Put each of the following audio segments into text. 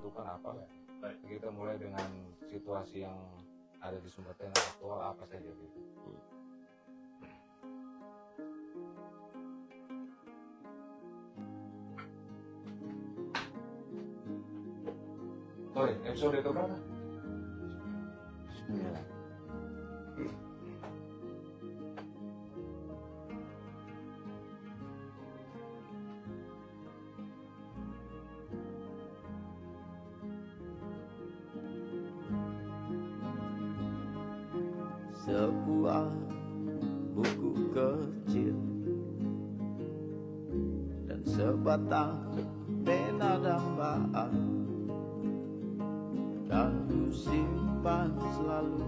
tentukan apa. Kita mulai dengan situasi yang ada di Sumba Tengah aktual apa saja gitu. Sorry, episode itu berapa? 9. Sebuah buku kecil dan sebatang pena dambaan kan ku simpan selalu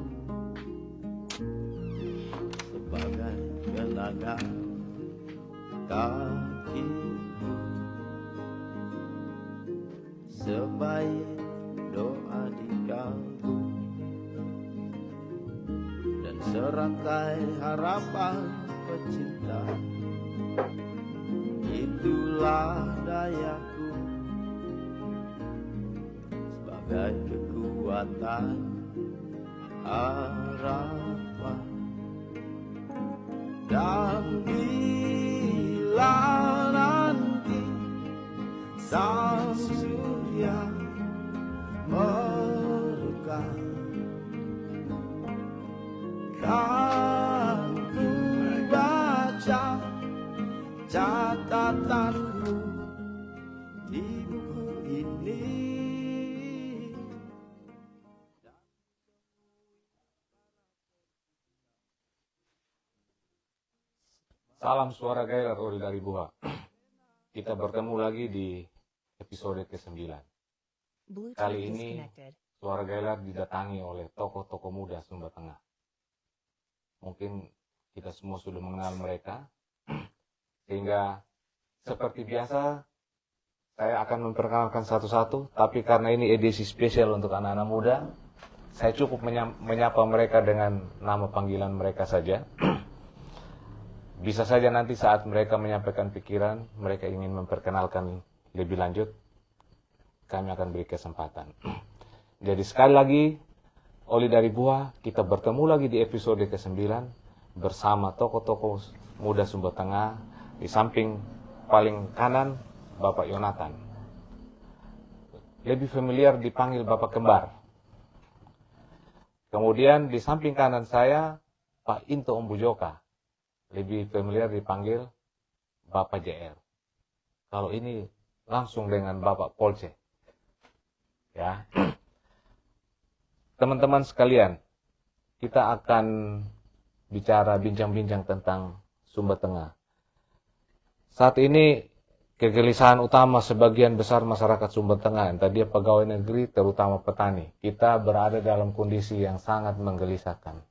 sebagai kenangan kakiku, sebaik doa di kalbu dan serangkai harapan pecinta. Itulah dayaku sebagai kekuatan harapan. Dan bila nanti sang surya merekat, kan ku baca catatanku di buku ini. Salam suara Gailar Oli dari Buha. Kita bertemu lagi di episode ke-9. Kali ini suara Gailar didatangi oleh tokoh-tokoh muda Sumba Tengah. Mungkin kita semua sudah mengenal mereka. Sehingga seperti biasa saya akan memperkenalkan satu-satu. Tapi karena ini edisi spesial untuk anak-anak muda, saya cukup menyapa mereka dengan nama panggilan mereka saja. Bisa saja nanti saat mereka menyampaikan pikiran, mereka ingin memperkenalkan lebih lanjut, kami akan beri kesempatan. Jadi sekali lagi, Oli dari Buah, kita bertemu lagi di episode ke-9 bersama tokoh-tokoh muda Sumba Tengah. Di samping paling kanan, Bapak Yonatan. Lebih familiar dipanggil Bapak Kembar. Kemudian di samping kanan saya, Pak Into Ombujoka. Lebih familiar dipanggil Bapak JR. Kalau ini langsung dengan Bapak Polce. Ya. Teman-teman sekalian, kita akan bincang-bincang tentang Sumba Tengah. Saat ini kegelisahan utama sebagian besar masyarakat Sumba Tengah, entah dia pegawai negeri terutama petani, kita berada dalam kondisi yang sangat menggelisahkan.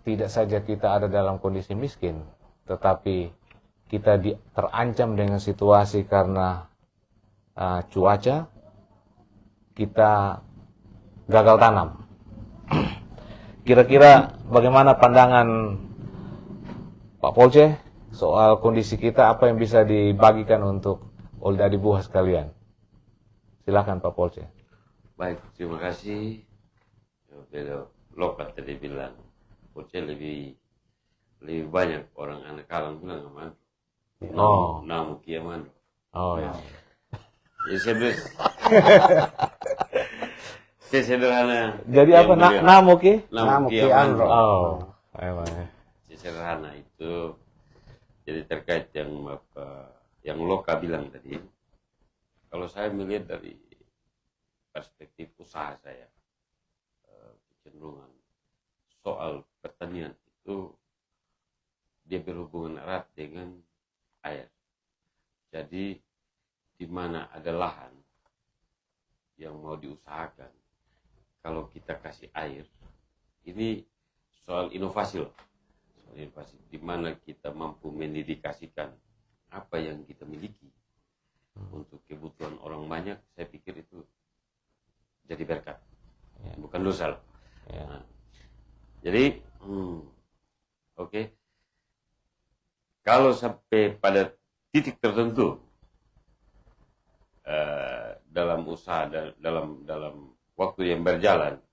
Tidak saja kita ada dalam kondisi miskin, tetapi kita terancam dengan situasi karena cuaca, kita gagal tanam. Kira-kira bagaimana pandangan Pak Polce soal kondisi kita, apa yang bisa dibagikan untuk Olda di Buah sekalian? Silakan Pak Polce. Baik, terima kasih. Beliau Lokat tadi bilang Polce lebih banyak orang anak kalang bilang aman. Oh. Namu kiaman. Oh ya. Ya saya sederhana. Jadi apa namu ki? Namu kiaman. Oh. Emang. Sederhana itu. Jadi terkait yang Loka bilang tadi. Kalau saya melihat dari perspektif usaha saya, kecenderungan soal pertanian itu dia berhubungan erat dengan air. Jadi di mana ada lahan yang mau diusahakan, kalau kita kasih air, ini soal inovasi loh. Soal inovasi di mana kita mampu mendedikasikan apa yang kita miliki untuk kebutuhan orang banyak, saya pikir itu jadi berkat, bukan dosa loh. Nah, jadi oke. Kalau sampai pada titik tertentu dalam usaha dalam waktu yang berjalan,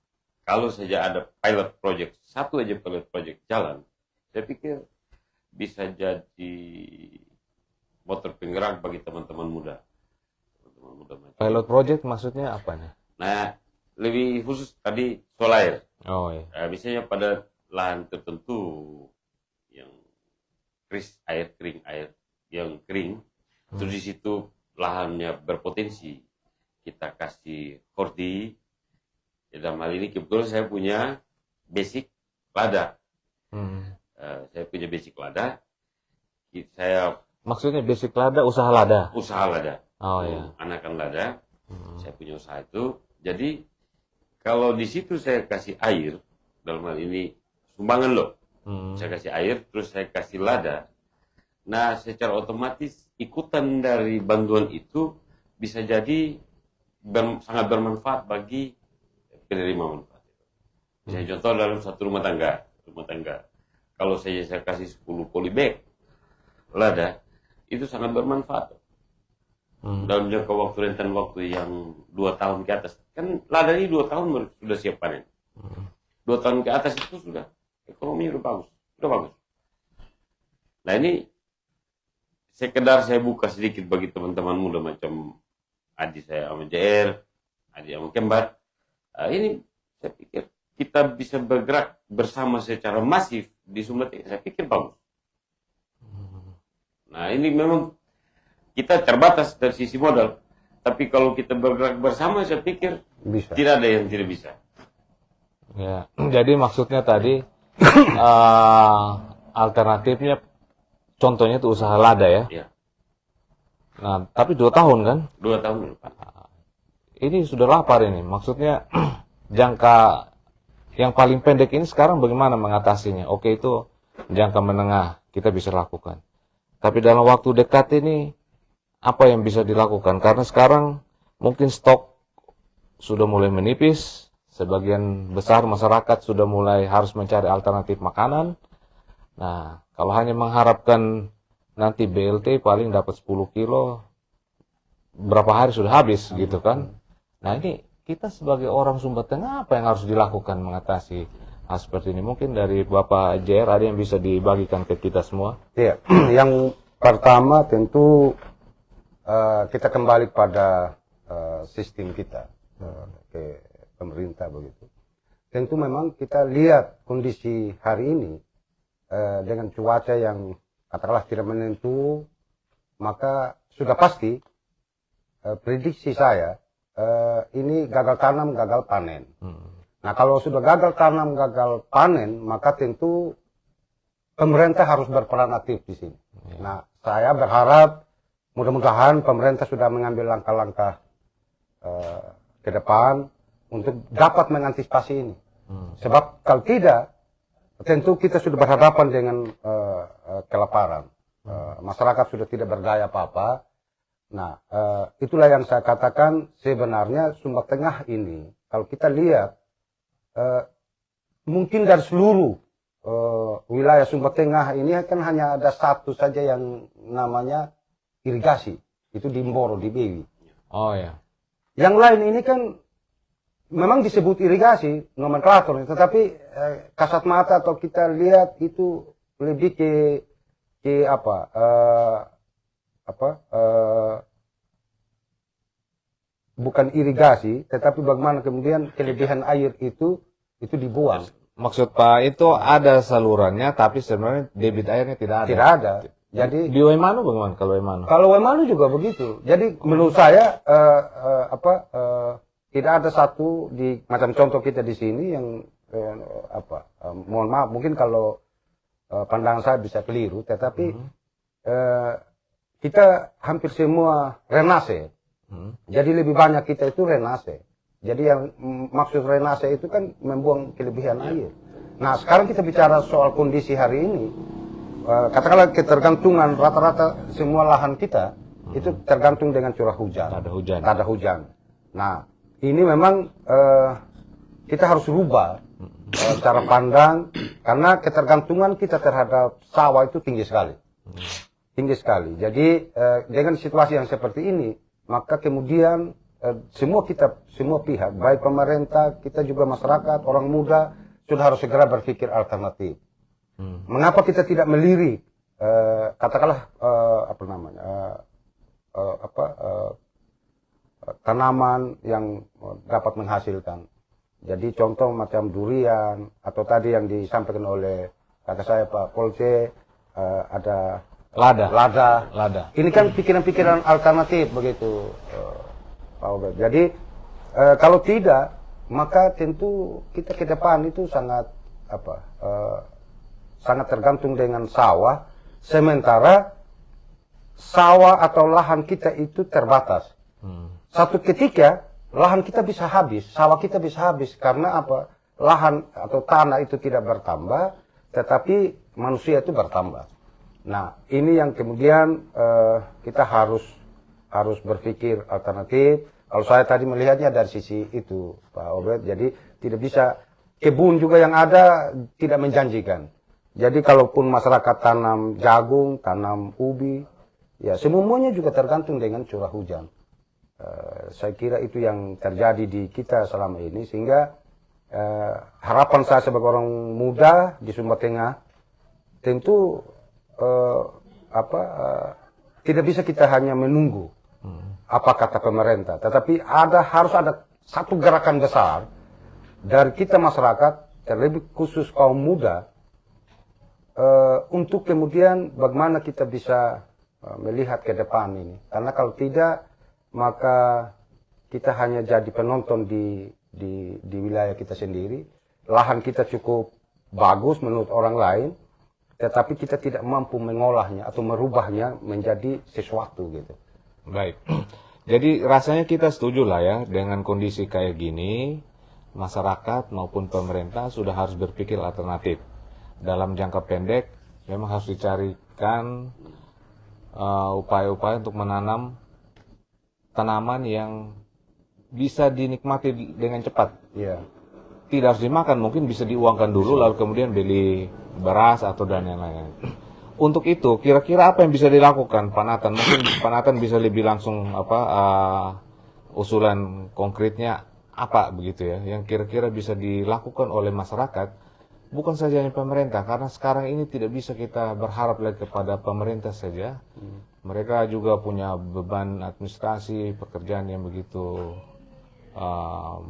kalau saja ada pilot project, satu aja pilot project jalan, saya pikir bisa jadi motor penggerak bagi teman-teman muda. Pilot project maksudnya apa nih? Nah, lebih khusus tadi solar. Oh iya. Biasanya pada lahan tertentu yang kering air yang kering, terus di situ lahannya berpotensi, kita kasih horti. Dalam hal ini kebetulan saya punya basic lada. Saya punya basic lada. Saya Maksudnya basic lada, usaha lada. Usaha lada. Oh iya. Anakan lada. Saya punya usaha itu. Jadi kalau di situ saya kasih air, dalam hal ini sumbangan loh. Saya kasih air, terus saya kasih lada. Nah, secara otomatis ikutan dari bantuan itu bisa jadi sangat bermanfaat bagi penerima manfaat. Misalnya contoh dalam satu rumah tangga. Kalau saya kasih 10 polybag lada, itu sangat bermanfaat. Dalam jangka waktu rentan waktu yang 2 tahun ke atas. Kan lada ini 2 tahun sudah siap panen. 2 tahun ke atas itu sudah ekonominya udah bagus. Nah ini sekedar saya buka sedikit bagi teman-teman muda macam adik saya sama JR, adik sama Kembar. Ini saya pikir kita bisa bergerak bersama secara masif di Sumba Tengah. Saya pikir bagus. Nah ini memang kita terbatas dari sisi modal, tapi kalau kita bergerak bersama saya pikir bisa. Tidak ada yang tidak bisa. Ya, jadi maksudnya tadi alternatifnya, contohnya itu usaha lada ya. Ya. Nah, tapi 2 tahun kan? 2 tahun depan. Ini sudah lapar ini. Maksudnya jangka yang paling pendek ini sekarang bagaimana mengatasinya? Oke, itu jangka menengah kita bisa lakukan. Tapi dalam waktu dekat ini apa yang bisa dilakukan? Karena sekarang mungkin stok sudah mulai menipis. Sebagian besar masyarakat sudah mulai harus mencari alternatif makanan. Nah, kalau hanya mengharapkan nanti BLT paling dapat 10 kilo, berapa hari sudah habis gitu kan. Nah ini kita sebagai orang Sumba Tengah apa yang harus dilakukan mengatasi hal seperti ini? Mungkin dari Bapak JR ada yang bisa dibagikan ke kita semua? Iya, yang pertama tentu kita kembali pada sistem kita, ke pemerintah begitu. Tentu memang kita lihat kondisi hari ini dengan cuaca yang katakanlah tidak menentu, maka sudah pasti prediksi saya ini gagal tanam, gagal panen. Nah kalau sudah gagal tanam, gagal panen, maka tentu pemerintah harus berperan aktif di sini. Nah saya berharap mudah-mudahan pemerintah sudah mengambil langkah-langkah ke depan untuk dapat mengantisipasi ini. Sebab kalau tidak, tentu kita sudah berhadapan dengan kelaparan. Masyarakat sudah tidak berdaya apa-apa. Nah, itulah yang saya katakan sebenarnya Sumba Tengah ini, kalau kita lihat, mungkin dari seluruh wilayah Sumba Tengah ini kan hanya ada satu saja yang namanya irigasi. Itu di Mboro, di Bewi. Oh ya. Yang lain ini kan memang disebut irigasi, nomenklatur, tetapi kasat mata atau kita lihat itu lebih ke bukan irigasi, tetapi bagaimana kemudian kelebihan air itu dibuang. Maksud Pak itu ada salurannya, tapi sebenarnya debit airnya tidak ada. Tidak ada. Jadi di Wemanu bagaimana kalau Wemanu? Kalau Wemanu juga begitu. Jadi menurut saya tidak ada satu di macam contoh kita di sini yang mohon maaf mungkin kalau pandangan saya bisa keliru, tetapi kita hampir semua renase. Jadi lebih banyak kita itu renase. Jadi yang maksud renase itu kan membuang kelebihan air. Nah sekarang kita bicara soal kondisi hari ini, katakanlah ketergantungan rata-rata semua lahan kita itu tergantung dengan curah hujan. Tak ada hujan. Nah ini memang kita harus rubah cara pandang karena ketergantungan kita terhadap sawah itu tinggi sekali. Tinggi sekali. Jadi dengan situasi yang seperti ini, maka kemudian semua pihak, baik pemerintah, kita juga masyarakat, orang muda sudah harus segera berpikir alternatif. Mengapa kita tidak melirik, katakanlah tanaman yang dapat menghasilkan. Jadi contoh macam durian atau tadi yang disampaikan oleh kata saya Pak Polce, ada lada. Ini kan pikiran-pikiran alternatif begitu, Pak Obed. Jadi kalau tidak, maka tentu kita ke depan itu sangat tergantung dengan sawah, sementara sawah atau lahan kita itu terbatas. Satu ketika lahan kita bisa habis, sawah kita bisa habis karena apa? Lahan atau tanah itu tidak bertambah, tetapi manusia itu bertambah. Nah, ini yang kemudian kita harus berpikir alternatif. Kalau saya tadi melihatnya dari sisi itu, Pak Obed, jadi tidak bisa kebun juga yang ada tidak menjanjikan. Jadi kalaupun masyarakat tanam jagung, tanam ubi, ya semuanya juga tergantung dengan curah hujan. Saya kira itu yang terjadi di kita selama ini, sehingga harapan saya sebagai orang muda di Sumba Tengah tentu tidak bisa kita hanya menunggu apa kata pemerintah, tetapi harus ada satu gerakan besar dari kita masyarakat, terlebih khusus kaum muda, untuk kemudian bagaimana kita bisa melihat ke depan ini. Karena kalau tidak, maka kita hanya jadi penonton di wilayah kita sendiri. Lahan kita cukup bagus menurut orang lain, tetapi kita tidak mampu mengolahnya atau merubahnya menjadi sesuatu gitu. Baik. Jadi rasanya kita setuju lah ya dengan kondisi kayak gini, masyarakat maupun pemerintah sudah harus berpikir alternatif. Dalam jangka pendek memang harus dicarikan upaya-upaya untuk menanam tanaman yang bisa dinikmati dengan cepat. Ya. Tidak harus dimakan, mungkin bisa diuangkan dulu lalu kemudian beli beras atau dan yang lain. Untuk itu kira-kira apa yang bisa dilakukan Pak Nathan? Mungkin Pak Nathan bisa lebih langsung usulan konkretnya apa begitu ya, yang kira-kira bisa dilakukan oleh masyarakat, bukan saja hanya pemerintah, karena sekarang ini tidak bisa kita berharap lagi kepada pemerintah saja. Mereka juga punya beban administrasi, pekerjaan yang begitu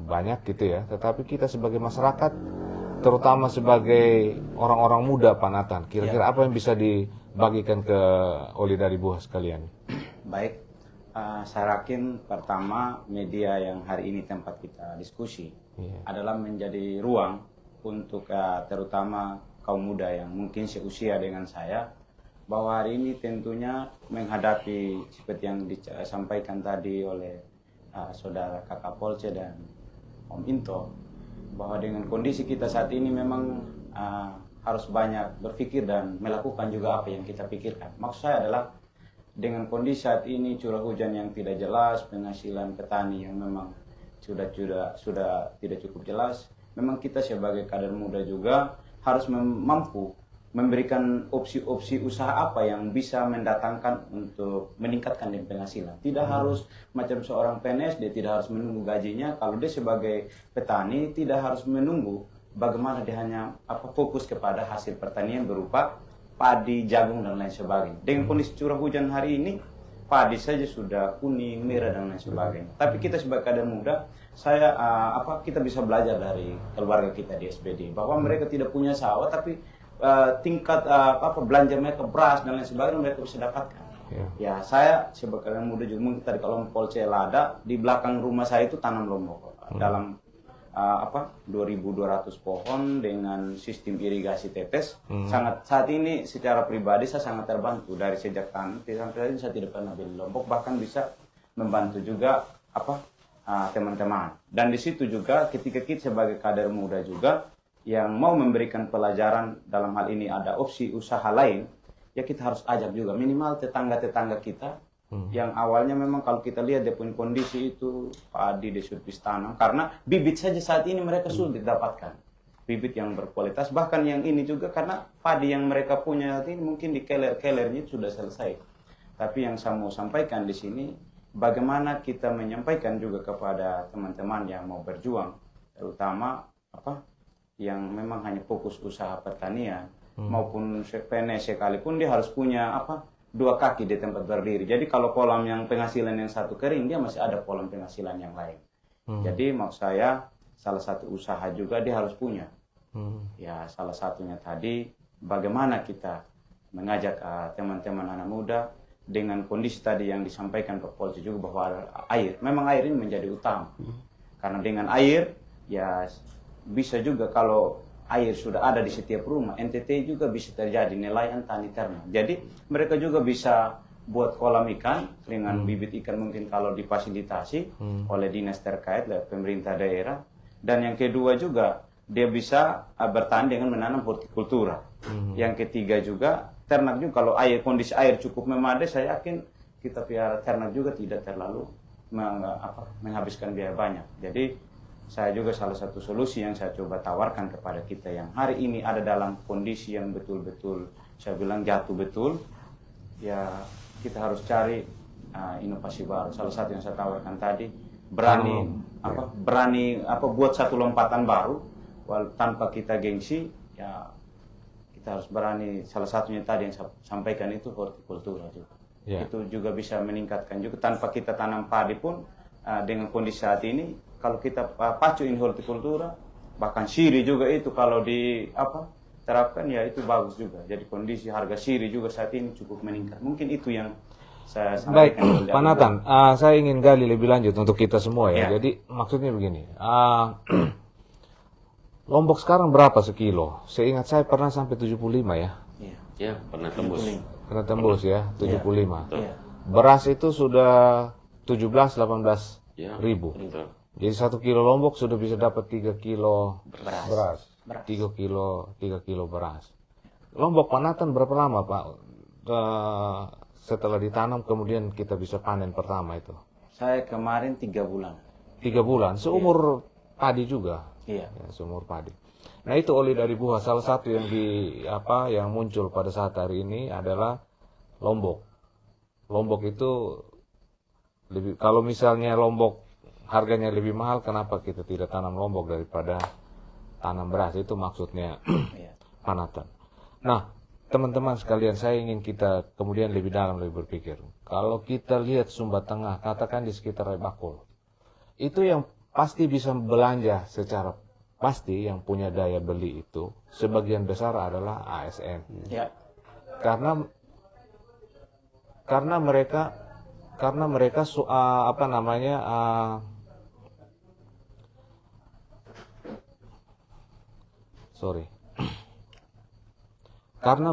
banyak gitu ya. Tetapi kita sebagai masyarakat, terutama sebagai orang-orang muda Pak Nathan, kira-kira apa yang bisa dibagikan ke Oli dari Buah sekalian? Baik, saya yakin pertama media yang hari ini tempat kita diskusi adalah menjadi ruang untuk terutama kaum muda yang mungkin seusia dengan saya, bahwa hari ini tentunya menghadapi seperti yang disampaikan tadi oleh saudara Kakak Polce dan Om Into, bahwa dengan kondisi kita saat ini memang harus banyak berpikir dan melakukan juga apa yang kita pikirkan. Maksud saya adalah dengan kondisi saat ini curah hujan yang tidak jelas, penghasilan petani yang memang sudah tidak cukup jelas, memang kita sebagai kader muda juga harus mampu memberikan opsi-opsi usaha apa yang bisa mendatangkan untuk meningkatkan penghasilan. Tidak harus macam seorang PNS, dia tidak harus menunggu gajinya. Kalau dia sebagai petani tidak harus menunggu bagaimana dia hanya fokus kepada hasil pertanian berupa padi, jagung dan lain sebagainya. Dengan kondisi curah hujan hari ini, padi saja sudah kuning, merah dan lain sebagainya. Tapi kita sebagai kader muda, kita bisa belajar dari keluarga kita di SBD bahwa mereka tidak punya sawah, tapi tingkat belanja mereka beras dan lain sebagainya mereka bisa dapatkan. Ya, saya sebagai kader muda juga mungkin tadi kalau Polce lada di belakang rumah saya itu tanam lombok dalam 2.200 pohon dengan sistem irigasi tetes. Saat ini secara pribadi saya sangat terbantu dari sejak tanam sampai ini saya tidak pernah beli lombok, bahkan bisa membantu juga teman-teman. Dan di situ juga ketika kita sebagai kader muda juga yang mau memberikan pelajaran dalam hal ini ada opsi usaha lain, ya kita harus ajak juga minimal tetangga-tetangga kita yang awalnya memang kalau kita lihat dia punya kondisi itu padi dia sudah tanam, karena bibit saja saat ini mereka sulit dapatkan bibit yang berkualitas, bahkan yang ini juga karena padi yang mereka punya saat ini mungkin di keler-kelernya sudah selesai. Tapi yang saya mau sampaikan di sini, bagaimana kita menyampaikan juga kepada teman-teman yang mau berjuang, terutama yang memang hanya fokus usaha pertanian maupun PNS sekalipun, dia harus punya dua kaki di tempat berdiri. Jadi kalau kolam yang penghasilan yang satu kering, dia masih ada kolam penghasilan yang lain. Jadi maksud saya salah satu usaha juga dia harus punya. Ya salah satunya tadi bagaimana kita mengajak teman-teman anak muda dengan kondisi tadi yang disampaikan Pak Polisi juga bahwa memang air ini menjadi utama. Karena dengan air ya bisa juga kalau air sudah ada di setiap rumah, NTT juga bisa terjadi nelayan tani ternak. Jadi mereka juga bisa buat kolam ikan dengan bibit ikan mungkin kalau difasilitasi oleh dinas terkait, oleh pemerintah daerah. Dan yang kedua juga dia bisa bertahan dengan menanam hortikultura. Yang ketiga juga ternak juga, kalau kondisi air cukup memadai, saya yakin kita piara ternak juga tidak terlalu menghabiskan biaya banyak. Jadi saya juga salah satu solusi yang saya coba tawarkan kepada kita yang hari ini ada dalam kondisi yang betul-betul saya bilang jatuh betul, ya kita harus cari inovasi baru. Salah satu yang saya tawarkan tadi berani buat satu lompatan baru tanpa kita gengsi, ya kita harus berani. Salah satunya tadi yang saya sampaikan itu hortikultura juga. Itu juga bisa meningkatkan juga tanpa kita tanam padi pun dengan kondisi saat ini kalau kita pacuin hortikultura, bahkan siri juga itu kalau terapkan ya itu bagus juga. Jadi kondisi harga siri juga saat ini cukup meningkat. Mungkin itu yang saya sampaikan. Baik, Pak Nathan, saya ingin gali lebih lanjut untuk kita semua ya. Jadi maksudnya begini, Lombok sekarang berapa sekilo? Seingat saya pernah sampai 75 ya? Iya, pernah tembus. Pernah tembus ya, 75. Betul. Beras itu sudah 17-18 ribu. Betul. Jadi 1 kilo Lombok sudah bisa dapat 3 kilo beras. 3 kilo beras. Lombok Pak Nathan berapa lama Pak setelah ditanam kemudian kita bisa panen pertama itu? Saya kemarin 3 bulan. 3 bulan, seumur padi juga. Iya. Ya, seumur padi. Nah itu oli dari buah. Salah satu yang yang muncul pada saat hari ini adalah Lombok. Lombok itu kalau misalnya Lombok harganya lebih mahal, kenapa kita tidak tanam Lombok daripada tanam beras? Itu maksudnya Pak Nathan. Nah, teman-teman sekalian, saya ingin kita kemudian lebih dalam lebih berpikir. Kalau kita lihat Sumba Tengah, katakan di sekitar Bakul, itu yang pasti bisa belanja secara pasti, yang punya daya beli itu sebagian besar adalah ASN. Ya. Karena mereka karena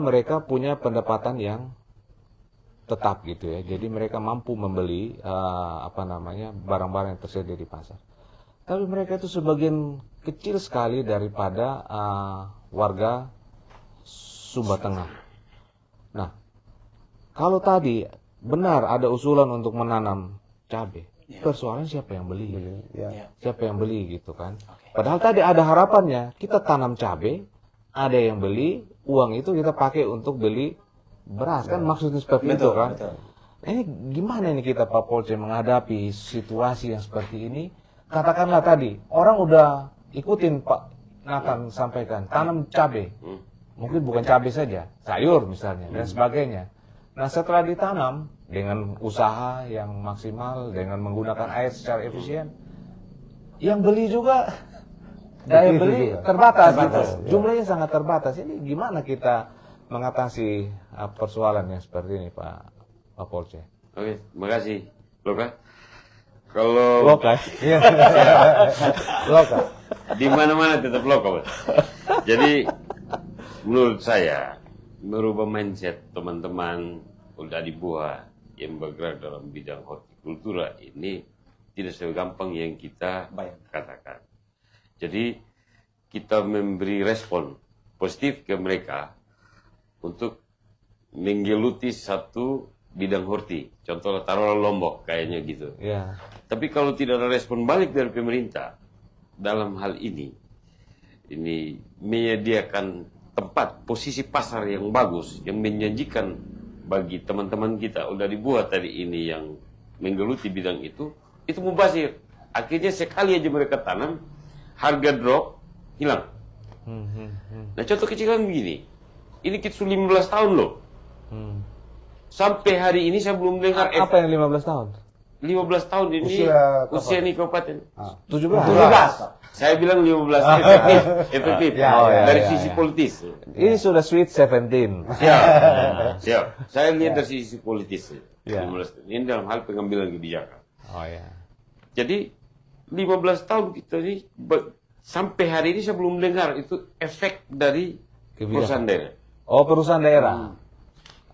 mereka punya pendapatan yang tetap gitu ya. Jadi mereka mampu membeli barang-barang yang tersedia di pasar. Tapi mereka itu sebagian kecil sekali daripada warga Sumba Tengah. Nah, kalau tadi benar ada usulan untuk menanam cabai, persoalan siapa yang beli? Siapa yang beli gitu kan? Padahal tadi ada harapannya, kita tanam cabai, ada yang beli, uang itu kita pakai untuk beli beras kan, maksudnya seperti itu kan? Betul. Ini gimana ini kita Pak Polce menghadapi situasi yang seperti ini? Katakanlah tadi orang udah ikutin Pak Nathan sampaikan, tanam cabai, mungkin bukan cabai saja, sayur misalnya dan sebagainya. Nah setelah ditanam dengan usaha yang maksimal, dengan menggunakan air secara efisien, yang beli juga daya beli terbatas. Gitu. Jumlahnya sangat terbatas. Ini gimana kita mengatasi persoalan yang seperti ini Pak Polce? Oke, terima kasih Loka. Kalau Loka, Loka. Di mana-mana tetap Loka, Mas. Jadi menurut saya merubah mindset teman-teman udah di buah yang bergerak dalam bidang hortikultura ini tidak segampang yang kita katakan. Jadi kita memberi respon positif ke mereka untuk menggeluti satu bidang horti. Contohnya taruhlah Lombok kayaknya gitu. Yeah. Tapi kalau tidak ada respon balik dari pemerintah dalam hal ini menyediakan tempat posisi pasar yang bagus, yang menjanjikan bagi teman-teman kita udah dibuat tadi ini yang menggeluti bidang itu mubazir. Akhirnya sekali aja mereka tanam, harga drop, hilang. Nah contoh kecil kan begini, ini kita sudah 15 tahun loh. Sampai hari ini saya belum dengar Apa yang 15 tahun? 15 tahun ini usia nih kabupaten. 17. Saya bilang 15 efektif. Dari sisi politis. Ini sudah sweet 17. Siap. Saya lihat dari sisi politis. Ya. 15 ini dalam hal pengambilan kebijakan. Oh ya. Jadi 15 tahun kita ini sampai hari ini saya belum dengar itu efek dari perusahaan daerah. Oh, perusahaan daerah.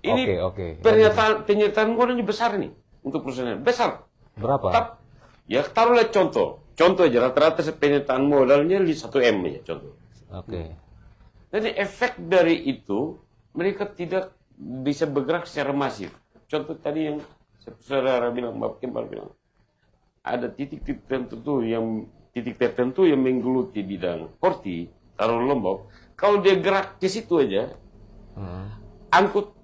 Ini Oke. penyertaan modalnya besar nih untuk perusahaan besar. Berapa? Ya taruhlah contoh aja rata-rata penyertaan modalnya 1 M aja contoh. Oke. Jadi efek dari itu mereka tidak bisa bergerak secara masif. Contoh tadi yang saudara bilang, Bapak Kempal bilang, ada titik-titik tertentu yang menggeluti bidang horti, taruh Lombok. Kalau dia gerak ke situ aja, angkut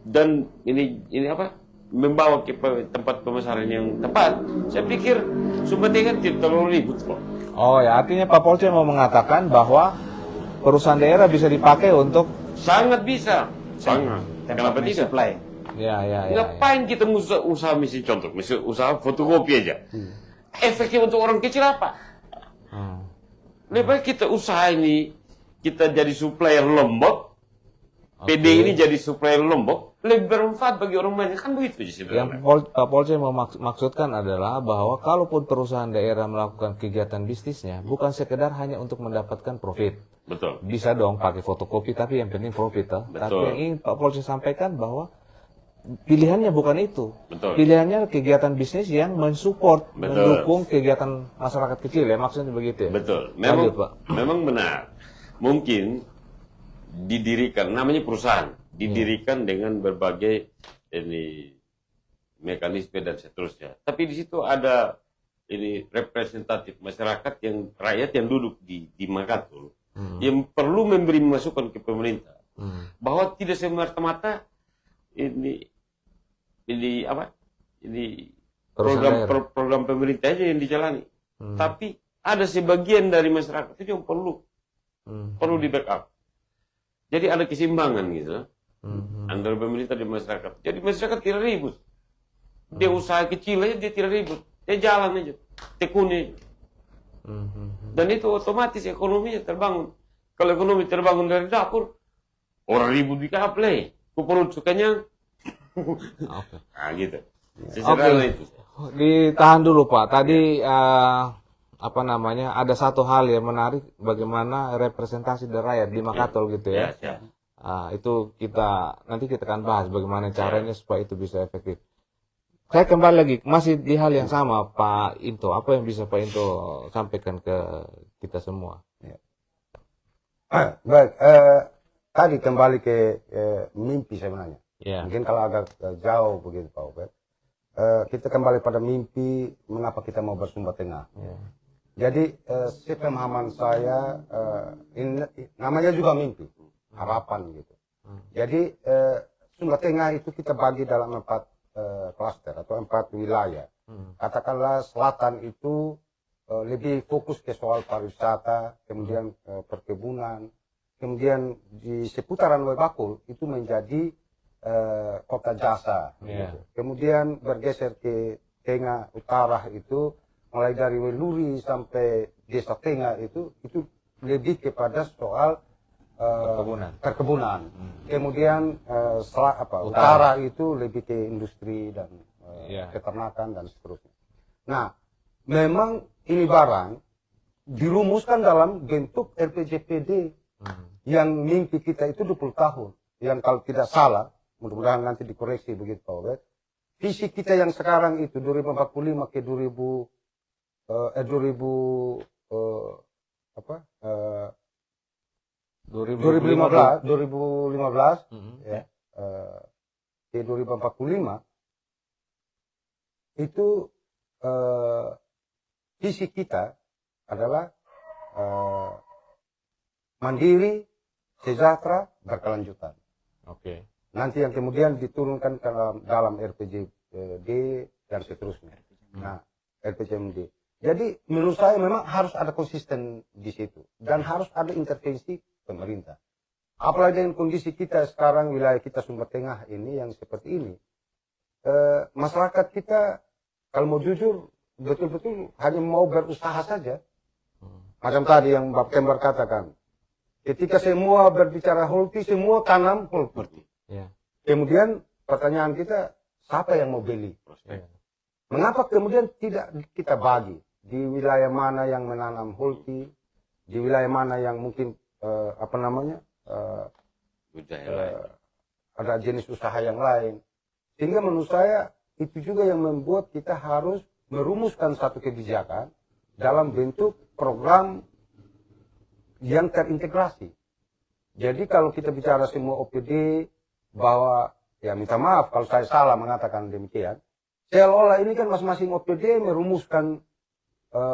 dan ini apa? Membawa ke tempat pemasaran yang tepat, saya pikir Sumba Tengah tidak terlalu ribut kok. Oh ya, artinya Pak Polce mau mengatakan bahwa perusahaan daerah bisa dipakai untuk Sangat bisa, sangat. Kenapa tidak? Supply. ya. Ngapain kita usaha mesin contoh, mesin usaha fotokopi aja? Efeknya untuk orang kecil apa? Lebih baik kita usaha ini, kita jadi supplier Lombok, PD ini jadi supplier Lombok, lebih bermanfaat bagi orang banyak, kan begitu sih sebenarnya. Yang Pak Polce mau maksudkan adalah bahwa kalaupun perusahaan daerah melakukan kegiatan bisnisnya bukan sekedar hanya untuk mendapatkan profit. Betul. Bisa dong pakai fotokopi, tapi yang penting profit. Tapi yang ingin Pak Polce sampaikan bahwa pilihannya bukan itu. Betul. Pilihannya kegiatan bisnis yang mensupport, Betul. mendukung kegiatan masyarakat kecil ya, maksudnya begitu ya. Betul. Lanjut, Pak. Memang benar. Mungkin didirikan, namanya perusahaan, didirikan dengan berbagai ini mekanisme dan seterusnya. Tapi di situ ada ini representatif masyarakat yang rakyat yang duduk di Makatul yang perlu memberi masukan ke pemerintah bahwa tidak semata-mata ini program pemerintah aja yang dijalani, tapi ada sebagian dari masyarakat itu yang perlu di backup. Jadi ada keseimbangan gitu antara pemerintah dan masyarakat. Jadi masyarakat tidak ribut. Dia usaha kecil aja dia tidak ribut. Dia jalan aja, tekuni. Dan itu otomatis ekonominya terbangun. Kalau ekonomi terbangun dari dapur, orang ribut di kaple, perut sukanya. Nah gitu. Sesederhana itu. Ditahan dulu Pak. Tadi ada satu hal yang menarik, bagaimana representasi dari rakyat di Makatul gitu ya. Itu nanti kita akan bahas bagaimana caranya supaya itu bisa efektif. Saya kembali lagi masih di hal yang sama Pak Into. Apa yang bisa Pak Into sampaikan ke kita semua? Baik, tadi kembali ke mimpi sebenarnya. Mungkin kalau agak jauh begitu Pak Obed. Kita kembali pada mimpi, mengapa kita mau bersumba tengah. Jadi sepemahaman saya, ini namanya juga mimpi, harapan gitu. Jadi Sumba Tengah itu kita bagi dalam 4 klaster atau 4 wilayah. Katakanlah selatan itu lebih fokus ke soal pariwisata, kemudian perkebunan, kemudian di seputaran Webakul itu menjadi kota jasa. Gitu. Kemudian bergeser ke tengah utara itu mulai dari Weluri sampai Desa Tengah itu lebih kepada soal perkebunan. Kemudian utara itu lebih ke industri dan peternakan dan seterusnya. Nah, memang ini barang dirumuskan dalam bentuk RPJPD yang mimpi kita itu 20 tahun. Yang kalau tidak salah, mudah-mudahan nanti dikoreksi begitu Pak Obed. Visi kita yang sekarang itu 2045 ke 2015 ya, ke 2045 itu visi kita adalah mandiri, sejahtera, berkelanjutan. Oke. Nanti yang kemudian diturunkan dalam RPJD dan seterusnya. Nah, RPJMD. Jadi menurut saya memang harus ada konsisten di situ dan harus ada intervensi pemerintah. Apalagi dengan kondisi kita sekarang, wilayah kita Sumba Tengah ini yang seperti ini, masyarakat kita kalau mau jujur betul-betul hanya mau berusaha saja. Macam tadi yang Bapak Kembar katakan, ketika semua berbicara holti, semua tanam holti. Ya. Kemudian pertanyaan kita, siapa yang mau beli? Mengapa kemudian tidak kita bagi di wilayah mana yang menanam holti, di wilayah mana yang mungkin Budaya lain. ada jenis usaha yang lain. Sehingga menurut saya itu juga yang membuat kita harus merumuskan satu kebijakan dalam bentuk program yang terintegrasi. Jadi kalau kita bicara semua OPD bahwa, ya minta maaf kalau saya salah mengatakan demikian, seolah-olah ini kan masing-masing OPD merumuskan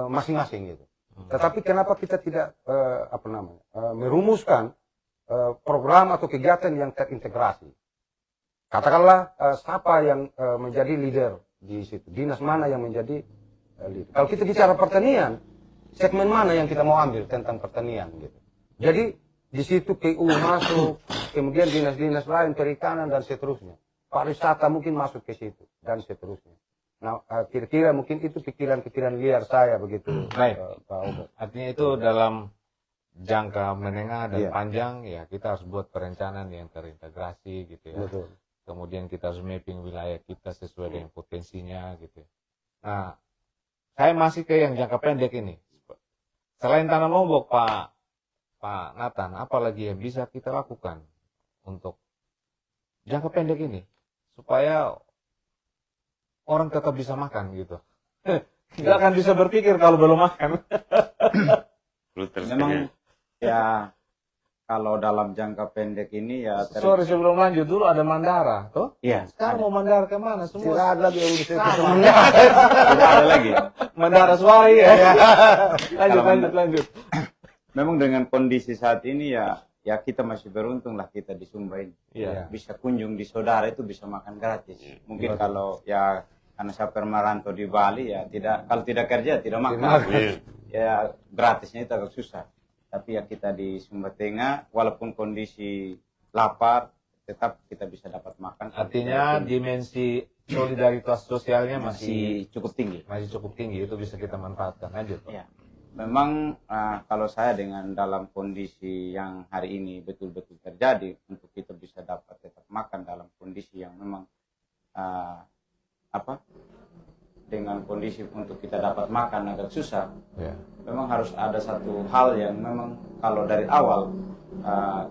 masing-masing gitu. Tetapi kenapa kita tidak merumuskan program atau kegiatan yang terintegrasi? Katakanlah siapa yang menjadi leader di situ, dinas mana yang menjadi leader. Kalau kita bicara pertanian, segmen mana yang kita mau ambil tentang pertanian gitu. Jadi di situ PU masuk, kemudian dinas-dinas lain perikanan dan seterusnya. Pariwisata mungkin masuk ke situ dan seterusnya. Nah, kira-kira mungkin itu pikiran-pikiran liar saya begitu. Baik. Pak Obat. Artinya itu dalam jangka menengah dan Iya. panjang ya kita harus buat perencanaan yang terintegrasi gitu ya. Betul. Kemudian kita harus mapping wilayah kita sesuai dengan potensinya gitu. Nah, saya masih ke yang jangka pendek ini. Selain tanam lombok, Pak Nathan, apalagi yang bisa kita lakukan untuk jangka pendek ini supaya orang tetap bisa makan gitu. Nggak akan bisa berpikir kalau belum makan. Memang ya kalau dalam jangka pendek ini ya Sorry sebelum lanjut dulu ada Mandara, toh? Iya. Sekarang mau Mandara kemana? Semua Tidak ada lagi yang bisa sama. Tidak ada lagi. Mandara Suari ya. Lanjut. Memang dengan kondisi saat ini ya kita masih beruntung lah kita di Sumba ini. Iya. Bisa kunjung di saudara itu bisa makan gratis. Mungkin kalau ya karena saya permerantau di Bali ya kalau tidak kerja tidak makan. Ya gratisnya itu agak susah. Tapi ya kita di Sumba Tengah walaupun kondisi lapar tetap kita bisa dapat makan. Artinya dimensi solidaritas sosialnya masih cukup tinggi. itu bisa kita manfaatkan. Lanjut. Pak. Ya. Memang kalau saya dengan dalam kondisi yang hari ini betul-betul terjadi untuk kita bisa dapat tetap makan dalam kondisi yang memang dengan kondisi untuk kita dapat makan agak susah. Ya. Memang harus ada satu hal yang memang kalau dari awal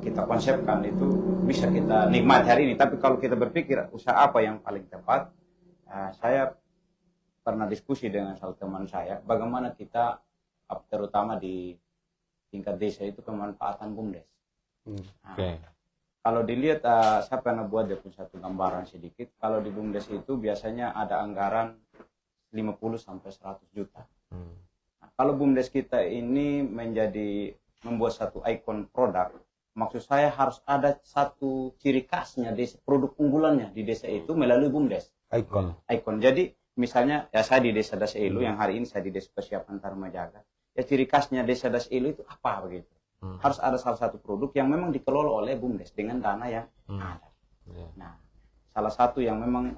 kita konsepkan itu bisa kita nikmati hari ini. Tapi kalau kita berpikir usaha apa yang paling tepat, saya pernah diskusi dengan salah teman saya bagaimana kita terutama di tingkat desa itu pemanfaatan BUMDes. Oke. Kalau dilihat, saya pernah buat dia pun satu gambaran sedikit. Kalau di BUMDes itu biasanya ada anggaran 50 sampai 100 juta. Nah, kalau BUMDes kita ini membuat satu ikon produk, maksud saya harus ada satu ciri khasnya desa, produk unggulannya di desa itu melalui BUMDes. Ikon. Jadi misalnya ya saya di Desa Dasailu yang hari ini saya di Desa Persiapan Tarumajaya. Ya ciri khasnya Desa Dasailu itu apa begitu? Harus ada salah satu produk yang memang dikelola oleh BUMDes dengan dana yang ada. Nah, salah satu yang memang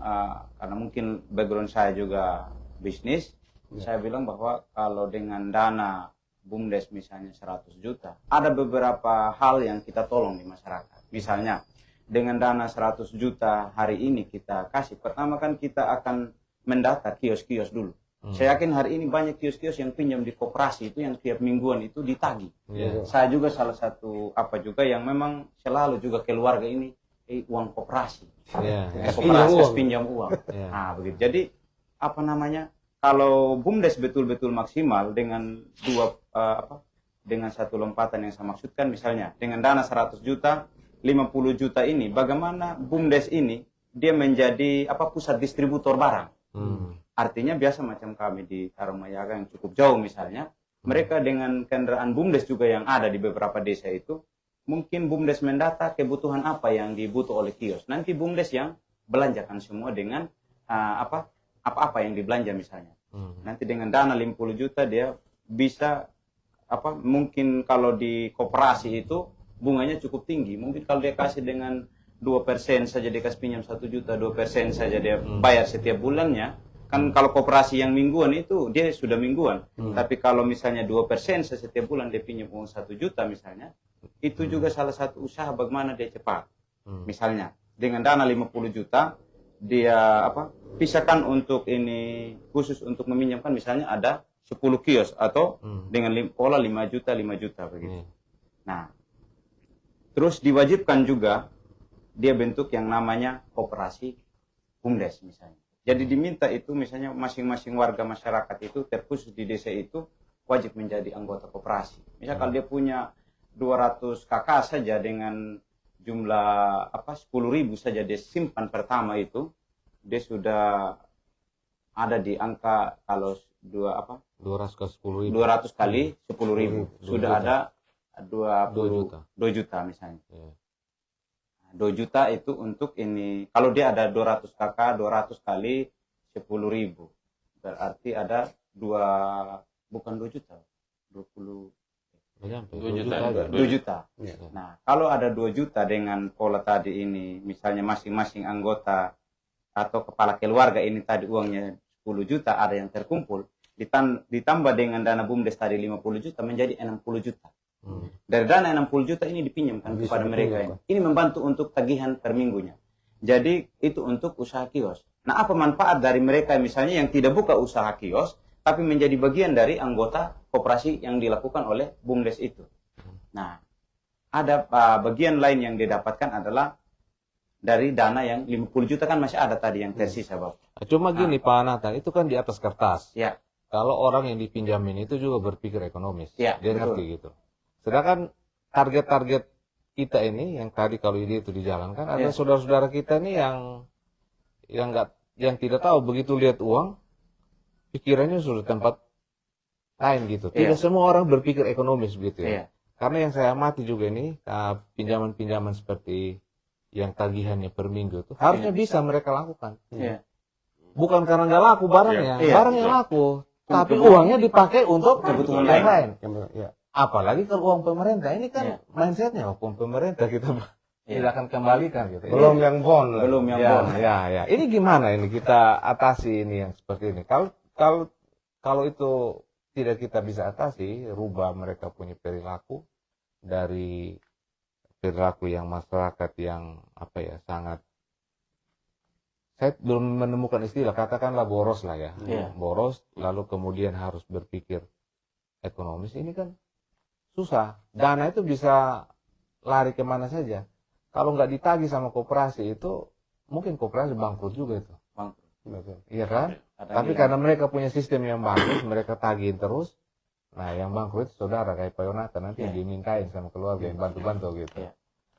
karena mungkin background saya juga bisnis, saya bilang bahwa kalau dengan dana BUMDes misalnya 100 juta, ada beberapa hal yang kita tolong di masyarakat. Misalnya dengan dana 100 juta hari ini kita kasih, pertama kan kita akan mendata kios-kios dulu. Saya yakin hari ini banyak kios-kios yang pinjam di koperasi itu yang tiap mingguan itu ditagih. Saya juga salah satu juga yang memang selalu juga keluarga ini uang koperasi. Koperasi pinjam uang. Nah, begitu. Jadi kalau BUMDes betul-betul maksimal dengan dengan satu lompatan yang saya maksudkan misalnya dengan dana 100 juta, 50 juta ini bagaimana BUMDes ini dia menjadi pusat distributor barang. Artinya biasa macam kami di Tarumajaya yang cukup jauh misalnya, mereka dengan kendaraan BUMDes juga yang ada di beberapa desa itu, mungkin BUMDes mendata kebutuhan apa yang dibutuh oleh kios. Nanti BUMDes yang belanjakan semua dengan apa-apa yang dibelanja misalnya. Nanti dengan dana 50 juta dia bisa mungkin kalau di koperasi itu bunganya cukup tinggi. Mungkin kalau dia kasih dengan 2% saja dia kasih pinjam 1 juta, 2% saja dia bayar setiap bulannya. Kan kalau koperasi yang mingguan itu dia sudah mingguan. Tapi kalau misalnya 2% setiap bulan dia pinjam uang 1 juta misalnya, itu juga salah satu usaha bagaimana dia cepat. Misalnya dengan dana 50 juta dia pisahkan untuk ini khusus untuk meminjamkan, misalnya ada 10 kios atau dengan pola 5 juta begitu. Nah, terus diwajibkan juga dia bentuk yang namanya koperasi BUMDes misalnya. Jadi diminta itu misalnya masing-masing warga masyarakat itu terkhusus di desa itu wajib menjadi anggota koperasi. Misal kalau dia punya 200 kakak saja dengan jumlah 10.000 saja dia simpan pertama itu, dia sudah ada di angka kalau 200 ke 10.000. 200 kali 10.000 sudah ada 2 juta misalnya. 2 juta itu untuk ini. Kalau dia ada 200 kakak, 200 kali 10.000. Berarti ada 2 juta. 2 juta. Nah, kalau ada 2 juta dengan pola tadi ini, misalnya masing-masing anggota atau kepala keluarga ini tadi uangnya 10 juta ada yang terkumpul, ditambah dengan dana BUMDes tadi 50 juta menjadi 60 juta. Dari dana 60 juta ini dipinjamkan kepada mereka ini. Ini membantu untuk tagihan per minggunya. Jadi itu untuk usaha kios. Nah, apa manfaat dari mereka misalnya yang tidak buka usaha kios tapi menjadi bagian dari anggota koperasi yang dilakukan oleh BUMDes itu. Nah, ada bagian lain yang didapatkan adalah dari dana yang 50 juta kan masih ada tadi yang tersisa, Bapak. Cuma gini Pak Nathan, itu kan di atas kertas. Ya. Kalau orang yang dipinjamin itu juga berpikir ekonomis. Ya, dia ngerti gitu. Sedangkan target-target kita ini yang tadi kalau ide itu dijalankan, ada saudara-saudara kita nih yang tidak tahu, begitu lihat uang pikirannya sudah tempat lain gitu. Tidak semua orang berpikir ekonomis gitu ya. Karena yang saya amati juga ini pinjaman-pinjaman seperti yang tagihannya per minggu itu harusnya bisa mereka lakukan. Bukan karena nggak laku barangnya, barangnya laku, tapi uangnya dipakai untuk kebutuhan lain. Apalagi kalau uang pemerintah ini kan mindsetnya uang pemerintah kita tidak akan kembalikan gitu. Belum yang bond. Ya. Ini gimana ini kita atasi ini yang seperti ini? Kalau itu tidak kita bisa atasi, rubah mereka punya perilaku dari perilaku yang masyarakat yang sangat, saya belum menemukan istilah, katakanlah boros lah ya. Boros lalu kemudian harus berpikir ekonomis, ini kan susah. Dana itu bisa lari kemana saja. Kalau nggak ditagih sama koperasi itu mungkin koperasi bangkrut juga itu. Iya kan? Tapi karena mereka punya sistem yang bagus, mereka tagihin terus. Nah, yang bangkrut saudara kayak Pak Yonatan nanti yang dimintain sama keluarga yang bantu-bantu gitu.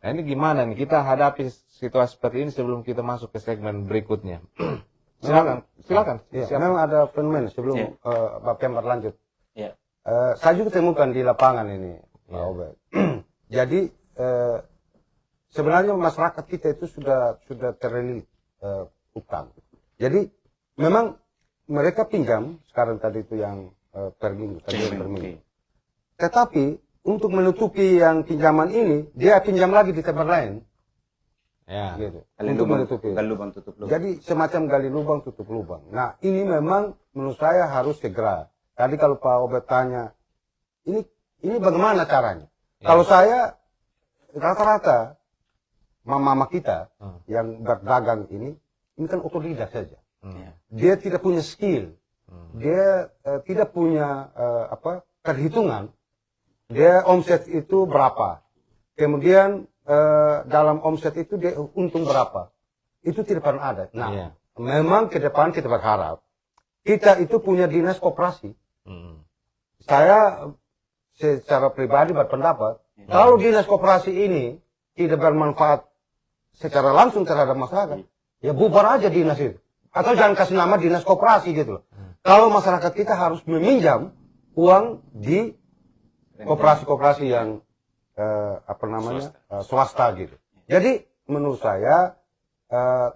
Nah, ini gimana nih kita hadapi situasi seperti ini sebelum kita masuk ke segmen berikutnya? Silakan. Memang ada fenomen sebelum Pak Kemar lanjut. Saya juga temukan di lapangan ini, Pak Obed. Jadi sebenarnya masyarakat kita itu sudah terlilit utang. Jadi memang mereka pinjam sekarang tadi itu yang per minggu, tetapi untuk menutupi yang pinjaman ini dia pinjam lagi di tempat lain. Gitu. Untuk menutupi. Gali lubang tutup lubang. Jadi semacam gali lubang tutup lubang. Nah, ini memang menurut saya harus segera. Tadi kalau Pak Obed tanya, ini bagaimana caranya? Kalau saya rata-rata mama kita yang berdagang ini kan otodidak saja. Dia tidak punya skill. Dia tidak punya perhitungan. Dia omset itu berapa. Kemudian dalam omset itu dia untung berapa. Itu tidak pernah ada. Nah, memang ke depan kita berharap kita itu punya dinas koperasi. Saya secara pribadi berpendapat, kalau dinas koperasi ini tidak bermanfaat secara langsung terhadap masyarakat, ya bubar aja dinas itu. Atau jangan kasih nama dinas koperasi gitu loh. Kalau masyarakat kita harus meminjam uang di koperasi-koperasi yang swasta gitu. Jadi menurut saya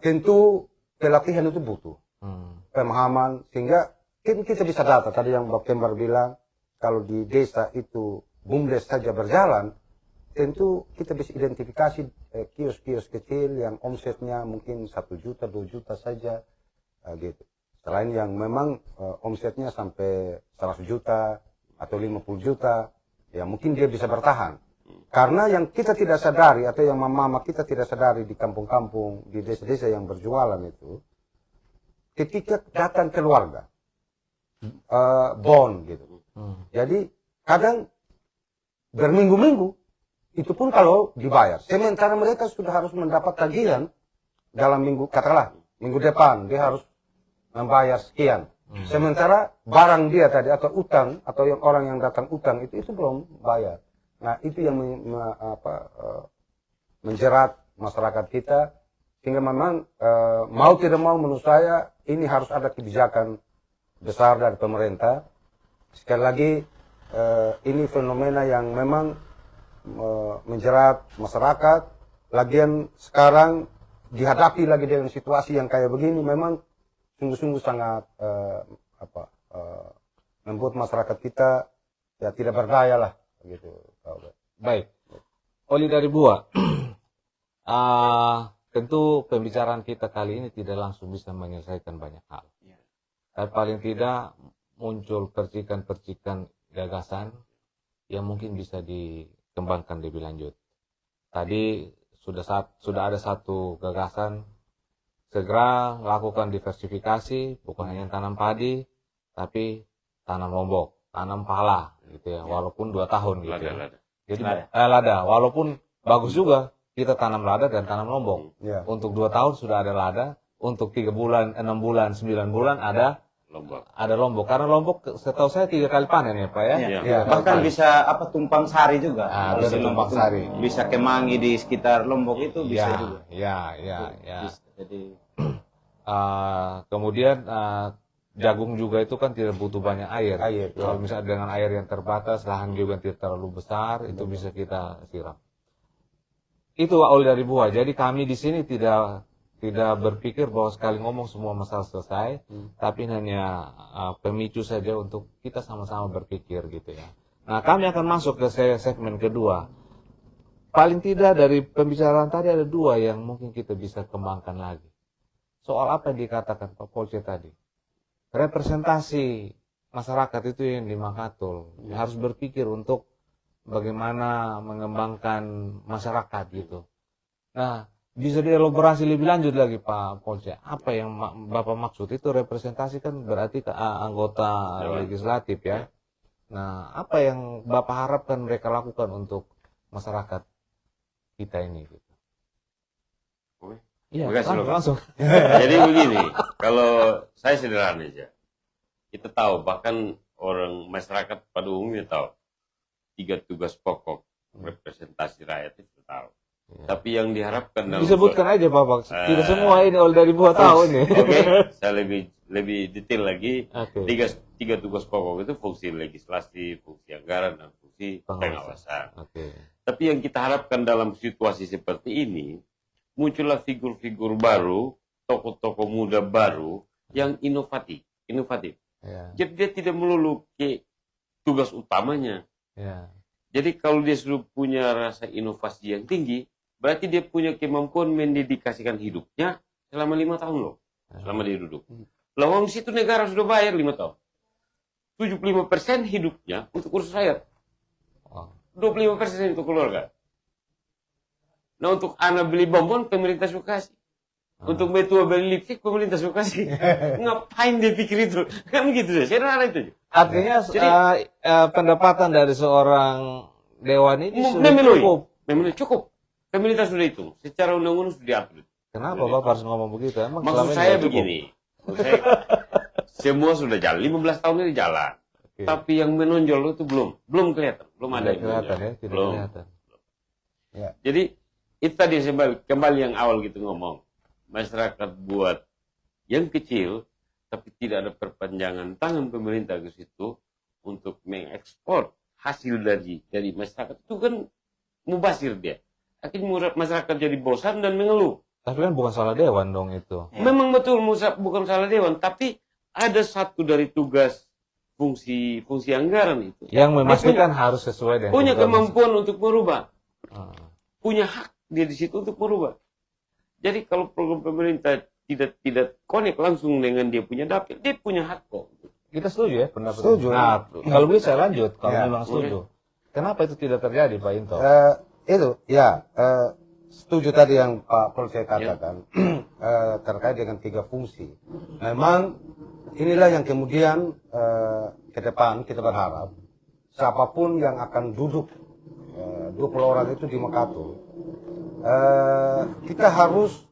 tentu pelatihan itu butuh. pemahaman, sehingga kita bisa data. Tadi yang Bapak Kembar bilang, kalau di desa itu BUMDes saja berjalan, tentu kita bisa identifikasi kios-kios kecil yang omsetnya mungkin 1 juta, 2 juta saja, gitu. Selain yang memang omsetnya sampai 100 juta atau 50 juta, ya mungkin dia bisa bertahan. Karena yang kita tidak sadari atau yang mama kita tidak sadari di kampung-kampung, di desa-desa yang berjualan itu, ketika datang keluarga, bond gitu. Jadi kadang berminggu-minggu, itu pun kalau dibayar. Sementara mereka sudah harus mendapat tagihan dalam minggu, katakanlah minggu depan dia harus membayar sekian. Sementara barang dia tadi atau utang atau yang orang yang datang utang itu belum bayar. Nah itu yang menjerat masyarakat kita, sehingga memang mau tidak mau menurut saya ini harus ada kebijakan besar dari pemerintah. Sekali lagi ini fenomena yang memang menjerat masyarakat. Lagian sekarang dihadapi lagi dengan situasi yang kayak begini, memang sungguh-sungguh sangat membuat masyarakat kita ya tidak berdaya lah gitu. Baik, Oli dari Buah, tentu pembicaraan kita kali ini tidak langsung bisa menyelesaikan banyak hal. Tapi paling tidak muncul percikan-percikan gagasan yang mungkin bisa dikembangkan lebih lanjut. Tadi sudah ada satu gagasan, segera lakukan diversifikasi, bukan hanya tanam padi, tapi tanam lombok, tanam pala, gitu ya, walaupun 2 tahun gitu. Lada. Jadi lada, walaupun bagus juga kita tanam lada dan tanam lombok. Untuk 2 tahun sudah ada lada, untuk 3 bulan, 6 bulan, 9 bulan ada lombok. Karena lombok setahu saya 3 kali panen ya Pak ya. Ya, bahkan bisa tumpang sari juga. Bisa tumpang sari. Bisa kemangi di sekitar Lombok itu bisa juga. Ya. Bisa, jadi kemudian jagung juga itu kan tidak butuh banyak air. Kalau misalnya dengan air yang terbatas, lahan juga tidak terlalu besar, itu bisa kita siram. Itu Oli dari Buah. Jadi kami di sini tidak berpikir bahwa sekali ngomong semua masalah selesai, tapi hanya pemicu saja untuk kita sama-sama berpikir gitu ya. Nah, kami akan masuk ke segmen kedua. Paling tidak dari pembicaraan tadi ada 2 yang mungkin kita bisa kembangkan lagi. Soal apa yang dikatakan Pak Polce tadi? Representasi masyarakat itu yang di Makatul harus berpikir untuk bagaimana mengembangkan masyarakat gitu. Nah, bisa dielaborasi lebih lanjut lagi Pak Polce. Apa yang Bapak maksud itu representasi kan berarti anggota legislatif ya. Nah, apa yang Bapak harapkan mereka lakukan untuk masyarakat kita ini gitu? Iya, langsung. Jadi begini, kalau saya sederhana aja, kita tahu, bahkan orang masyarakat pada umumnya tahu 3 tugas pokok representasi rakyat itu tahu. Tapi yang diharapkan dalam disebutkan aja Bapak, tidak semua ini Oli dari Buah tahu ini. Oke, saya lebih detail lagi. 3 tugas pokok itu fungsi legislasi, fungsi anggaran, dan fungsi pengawasan. Tapi yang kita harapkan dalam situasi seperti ini, muncullah figur-figur baru, tokoh-tokoh muda baru yang inovatif. Jadi dia tidak melulu ke tugas utamanya. Jadi kalau dia sudah punya rasa inovasi yang tinggi, berarti dia punya kemampuan mendedikasikan hidupnya selama 5 tahun loh, selama dia duduk. Lawang situ negara sudah bayar 5 tahun. 75% hidupnya untuk urus rakyat. 25% untuk keluarga. Nah, untuk anak beli bonbon, pemerintah suka kasih. Untuk betua beli lipstick, pemerintah suka kasih. Ngapain dia pikir itu? Kan gitu deh, sederhana itu. Artinya pendapatan dari seorang dewan ini sudah cukup. Cukup. Pemerintah sudah hitung. Secara undang-undang sudah diatur. Kenapa Bapak harus ngomong begitu? Emang maksud saya begini. Semua sudah jalan. 15 tahun ini jalan. Tapi yang menonjol itu belum kelihatan. Belum ada yang kelihatan ya, tidak belum. Kelihatan. Jadi itu tadi kembali yang awal gitu ngomong. Masyarakat buat yang kecil, tapi tidak ada perpanjangan tangan pemerintah ke situ untuk mengekspor hasil dari masyarakat itu kan mubazir dia. Akhirnya masyarakat jadi bosan dan mengeluh. Tapi kan bukan salah dewan dong itu. Memang betul bukan salah dewan, tapi ada satu dari tugas fungsi anggaran itu. Yang memastikan harus sesuai dengan Punya kebutuhan kemampuan untuk merubah. Ah. Punya hak dia di situ untuk merubah. Jadi kalau program pemerintah tidak connect langsung dengan dia punya dapil, dia punya hak kok. Kita setuju ya pendapat. Setuju. Nah, kalau bisa lanjut kalau Ya. memang setuju. Kenapa itu tidak terjadi, Pak Into? Setuju tadi yang Pak Polsek katakan terkait dengan 3 fungsi. Memang inilah yang kemudian ke depan kita berharap siapapun yang akan duduk 20 orang itu di Makatul, kita harus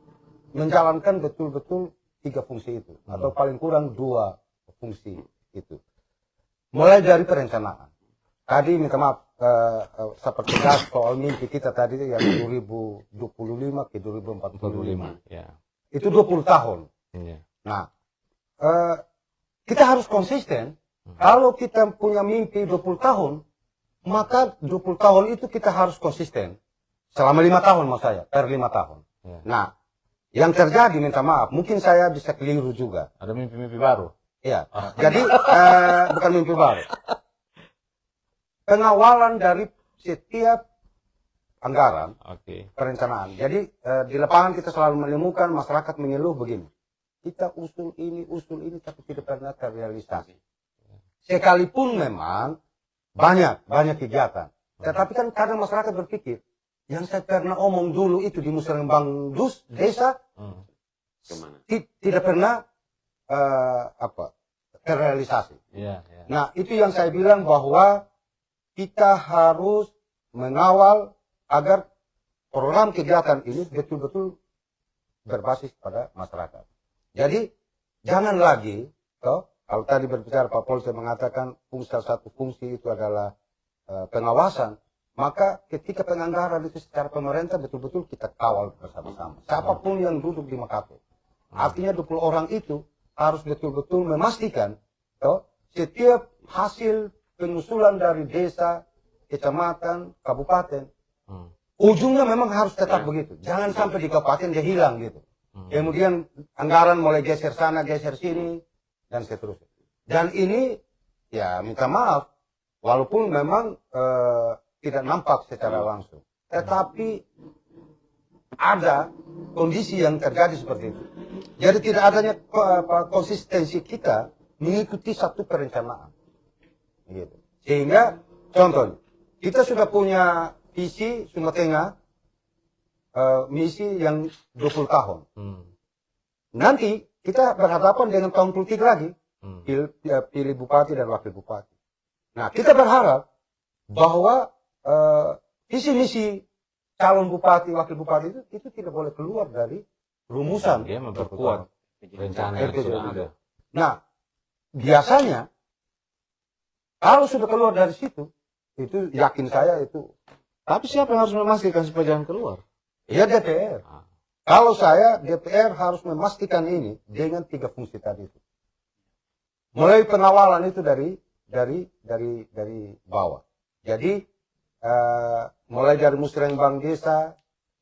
menjalankan betul-betul 3 fungsi itu atau paling kurang 2 fungsi itu. Mulai dari perencanaan. Tadi minta maaf saya pertegas soal mimpi kita tadi yang 2025 ke 2045. Ya. Itu 20 tahun. Iya. Nah, kita harus konsisten. Kalau kita punya mimpi 20 tahun, maka 20 tahun itu kita harus konsisten. Selama 5 tahun maksud saya, per 5 tahun. Ya. Nah, yang terjadi minta maaf, mungkin saya bisa keliru juga. Ada mimpi-mimpi baru. Iya. Jadi bukan mimpi baru. Pengawalan dari setiap anggaran, Oke. perencanaan. Jadi di lapangan kita selalu menemukan masyarakat mengeluh begini. Kita usul ini, tapi tidak pernah terrealisasi. Sekalipun memang banyak kegiatan. Tetapi kan kadang masyarakat berpikir, yang saya pernah omong dulu itu di musrembang desa, Kemana? tidak pernah terrealisasi. Iya, iya. Nah, itu yang saya bilang bahwa kita harus mengawal agar program kegiatan ini betul-betul berbasis pada masyarakat. Jadi, jangan lagi, kalau tadi berbicara Pak Polsek mengatakan salah satu fungsi itu adalah pengawasan, maka ketika penganggaran itu secara pemerintah betul-betul kita kawal bersama-sama. Siapapun yang duduk di Makatul. Artinya 20 orang itu harus betul-betul memastikan setiap hasil penusulan dari desa, kecamatan, kabupaten, ujungnya memang harus tetap begitu. Jangan sampai di kabupaten dia hilang gitu. Kemudian anggaran mulai geser sana, geser sini, dan seterusnya. Dan ini, ya minta maaf, walaupun memang tidak nampak secara langsung. Tetapi ada kondisi yang terjadi seperti itu. Jadi tidak adanya konsistensi kita mengikuti satu perencanaan. Gitu. Sehingga contoh, kita sudah punya visi Sumba Tengah misi yang 20 tahun. Nanti kita berhadapan dengan tahun politik lagi, pilih bupati dan wakil bupati. Nah, kita berharap bahwa visi misi calon bupati, wakil bupati itu tidak boleh keluar dari rumusan. Dia memperkuat rencana yang sudah ada. Nah, biasanya kalau sudah keluar dari situ, itu yakin saya itu. Tapi siapa yang harus memastikan supaya jangan keluar? Ya DPR. Kalau saya, DPR harus memastikan ini dengan 3 fungsi tadi itu. Mulai pengawalan itu dari bawah. Jadi mulai dari musrembang desa,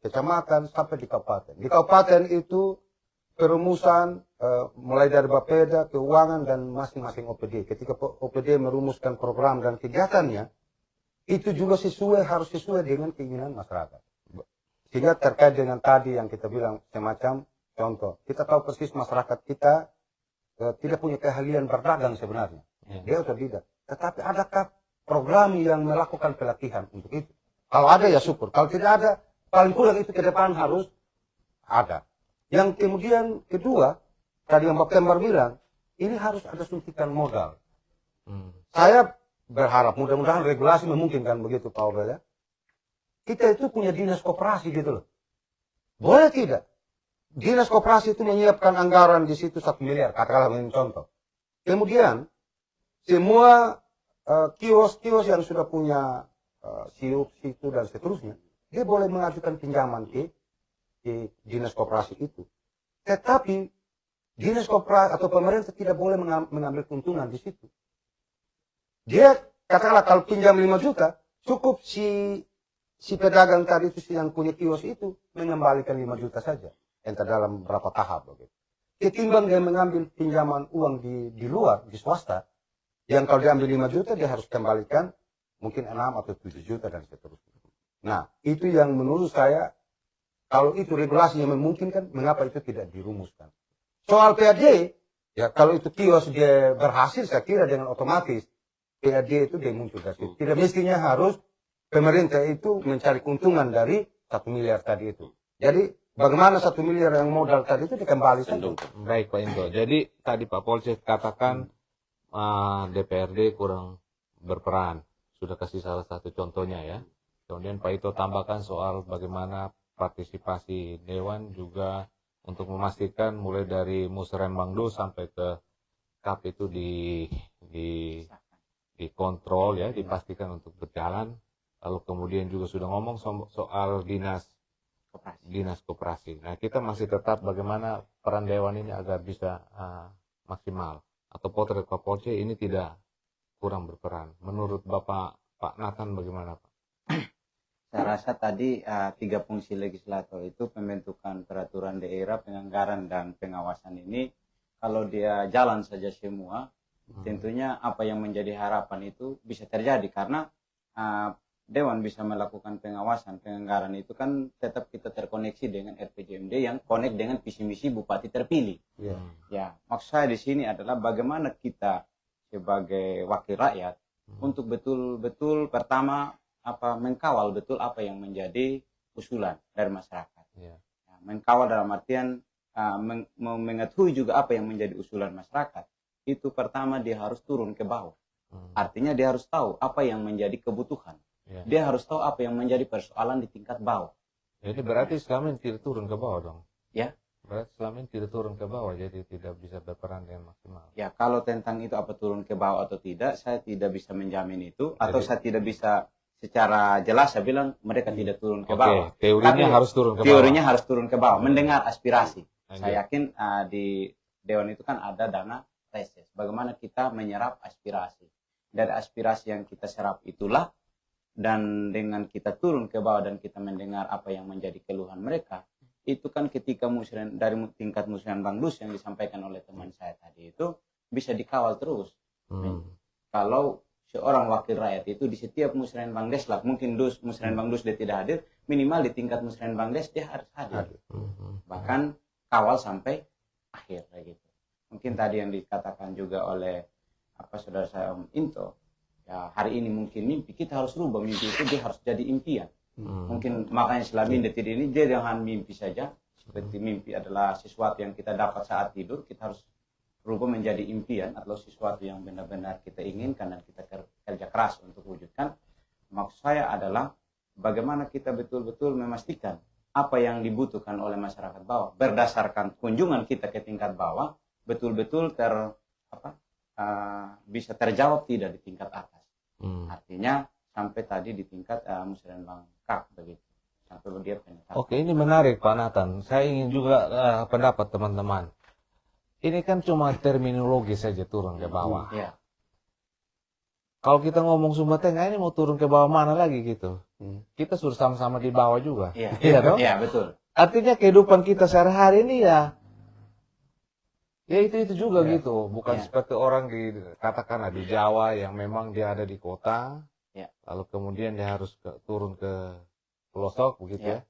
kecamatan sampai di kabupaten. Di kabupaten itu perumusan mulai dari Bapeda, keuangan dan masing-masing OPD. Ketika OPD merumuskan program dan kegiatannya, itu juga harus sesuai dengan keinginan masyarakat. Sehingga terkait dengan tadi yang kita bilang semacam contoh, kita tahu persis masyarakat kita tidak punya keahlian berdagang sebenarnya. Dia otodidak. Tetapi adakah program yang melakukan pelatihan untuk itu? Kalau ada ya syukur. Kalau tidak ada, paling kurang itu ke depan harus ada. Yang kemudian kedua, tadi yang Pak Kembar bilang, ini harus ada suntikan modal. Saya berharap mudah-mudahan regulasi memungkinkan begitu Pak Obel ya. Kita itu punya dinas koperasi gitu loh. Boleh tidak? Dinas koperasi itu menyiapkan anggaran di situ 1 miliar, katakanlah ini contoh. Kemudian semua kios-kios yang sudah punya siup, situ dan seterusnya, dia boleh mengajukan pinjaman ke dinas koperasi itu. Tetapi dinas koperasi atau pemerintah tidak boleh mengambil keuntungan di situ. Dia katakanlah kalau pinjam 5 juta, cukup si pedagang tadi itu yang punya kios itu mengembalikan 5 juta saja. entah dalam berapa tahap begitu. Ketimbang dia mengambil pinjaman uang di luar, di swasta, yang kalau diambil 5 juta dia harus kembalikan mungkin 6 atau 7 juta dan seterusnya. Nah, itu yang menurut saya, kalau itu regulasi yang memungkinkan, mengapa itu tidak dirumuskan? Soal PAD, ya kalau itu kios dia berhasil, saya kira dengan otomatis PAD itu dia muncul dari situ. Tidak mestinya harus pemerintah itu mencari keuntungan dari 1 miliar tadi itu. Jadi bagaimana 1 miliar yang modal tadi itu dikembalikan? Baik Pak Indro. Jadi tadi Pak Polsek katakan DPRD kurang berperan. Sudah kasih salah satu contohnya ya. Kemudian Pak Ito tambahkan soal bagaimana partisipasi Dewan juga untuk memastikan mulai dari Musrembangdo sampai ke KAP itu dikontrol ya, dipastikan untuk berjalan. Lalu kemudian juga sudah ngomong soal dinas koperasi. Nah, kita masih tetap bagaimana peran Dewan ini agar bisa maksimal. Atau potret Pak Polce ini tidak kurang berperan. Menurut Bapak Pak Nathan bagaimana Pak? Saya rasa tadi 3 fungsi legislator itu pembentukan peraturan daerah, penganggaran dan pengawasan ini kalau dia jalan saja semua, tentunya apa yang menjadi harapan itu bisa terjadi karena Dewan bisa melakukan pengawasan, penganggaran itu kan tetap kita terkoneksi dengan RPJMD yang connect dengan visi misi bupati terpilih. Ya, maksud saya di sini adalah bagaimana kita sebagai wakil rakyat untuk betul-betul pertama mengkawal betul apa yang menjadi usulan dari masyarakat. Ya, mengkawal dalam artian mengetahui juga apa yang menjadi usulan masyarakat. Itu pertama dia harus turun ke bawah. Artinya dia harus tahu apa yang menjadi kebutuhan. Dia harus tahu apa yang menjadi persoalan di tingkat bawah. Jadi berarti selama ini tidak turun ke bawah dong? Ya. Berarti selama ini tidak turun ke bawah, jadi tidak bisa berperan dengan maksimal. Ya, kalau tentang itu apa turun ke bawah atau tidak, saya tidak bisa menjamin itu. Atau saya tidak bisa secara jelas saya bilang mereka tidak turun ke bawah. Teorinya harus turun ke bawah. Teorinya harus turun ke bawah, mendengar aspirasi. Saya yakin di Dewan itu kan ada dana reses. Bagaimana kita menyerap aspirasi. Dari aspirasi yang kita serap itulah, dan dengan kita turun ke bawah dan kita mendengar apa yang menjadi keluhan mereka, itu kan ketika dari tingkat Musrembangdus yang disampaikan oleh teman saya tadi itu bisa dikawal terus. Kalau seorang wakil rakyat itu di setiap Musrembangdes lah, mungkin Musrembangdus dia tidak hadir, minimal di tingkat Musrembangdes dia harus hadir. Bahkan kawal sampai akhir kayak gitu. Mungkin tadi yang dikatakan juga oleh saudara saya Om Into, ya hari ini mungkin mimpi kita harus rubah mimpi itu dia harus jadi impian. Mungkin makanya selama ini dia jangan mimpi saja, seperti mimpi adalah sesuatu yang kita dapat saat tidur, kita harus rubah menjadi impian atau sesuatu yang benar-benar kita inginkan dan kita kerja keras untuk wujudkan. Maksud saya adalah bagaimana kita betul-betul memastikan apa yang dibutuhkan oleh masyarakat bawah berdasarkan kunjungan kita ke tingkat bawah betul-betul bisa terjawab tidak di tingkat atas. Artinya sampai tadi di tingkat Musrembang Kap begitu. Sampai dia penetapan. Oke, ini menarik Pak Nathan. Saya ingin juga pendapat teman-teman. Ini kan cuma terminologi saja turun ke bawah. Kalau kita ngomong Sumba Tengah ini mau turun ke bawah mana lagi gitu? Kita sudah sama-sama di bawah juga. Iya dong? Iya, betul. Artinya kehidupan kita sehari-hari ini ya itu juga gitu. Bukan seperti orang katakanlah di Jawa yang memang dia ada di kota, lalu kemudian dia harus turun ke pelosok begitu ya.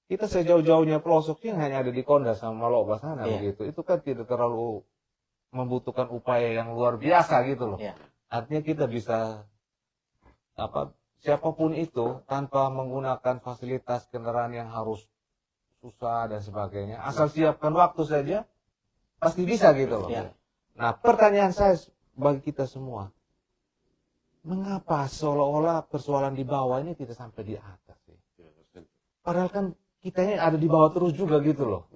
Kita sejauh-jauhnya pelosoknya hanya ada di Konda sama Loba sana begitu. Itu kan tidak terlalu membutuhkan upaya yang luar biasa gitu loh. Artinya kita bisa siapapun itu tanpa menggunakan fasilitas kendaraan yang harus susah dan sebagainya. Asal siapkan waktu saja pasti bisa gitu loh. Nah, pertanyaan saya bagi kita semua, mengapa seolah-olah persoalan di bawah ini tidak sampai di atas sih? Padahal kan kita ini ada di bawah terus juga gitu loh.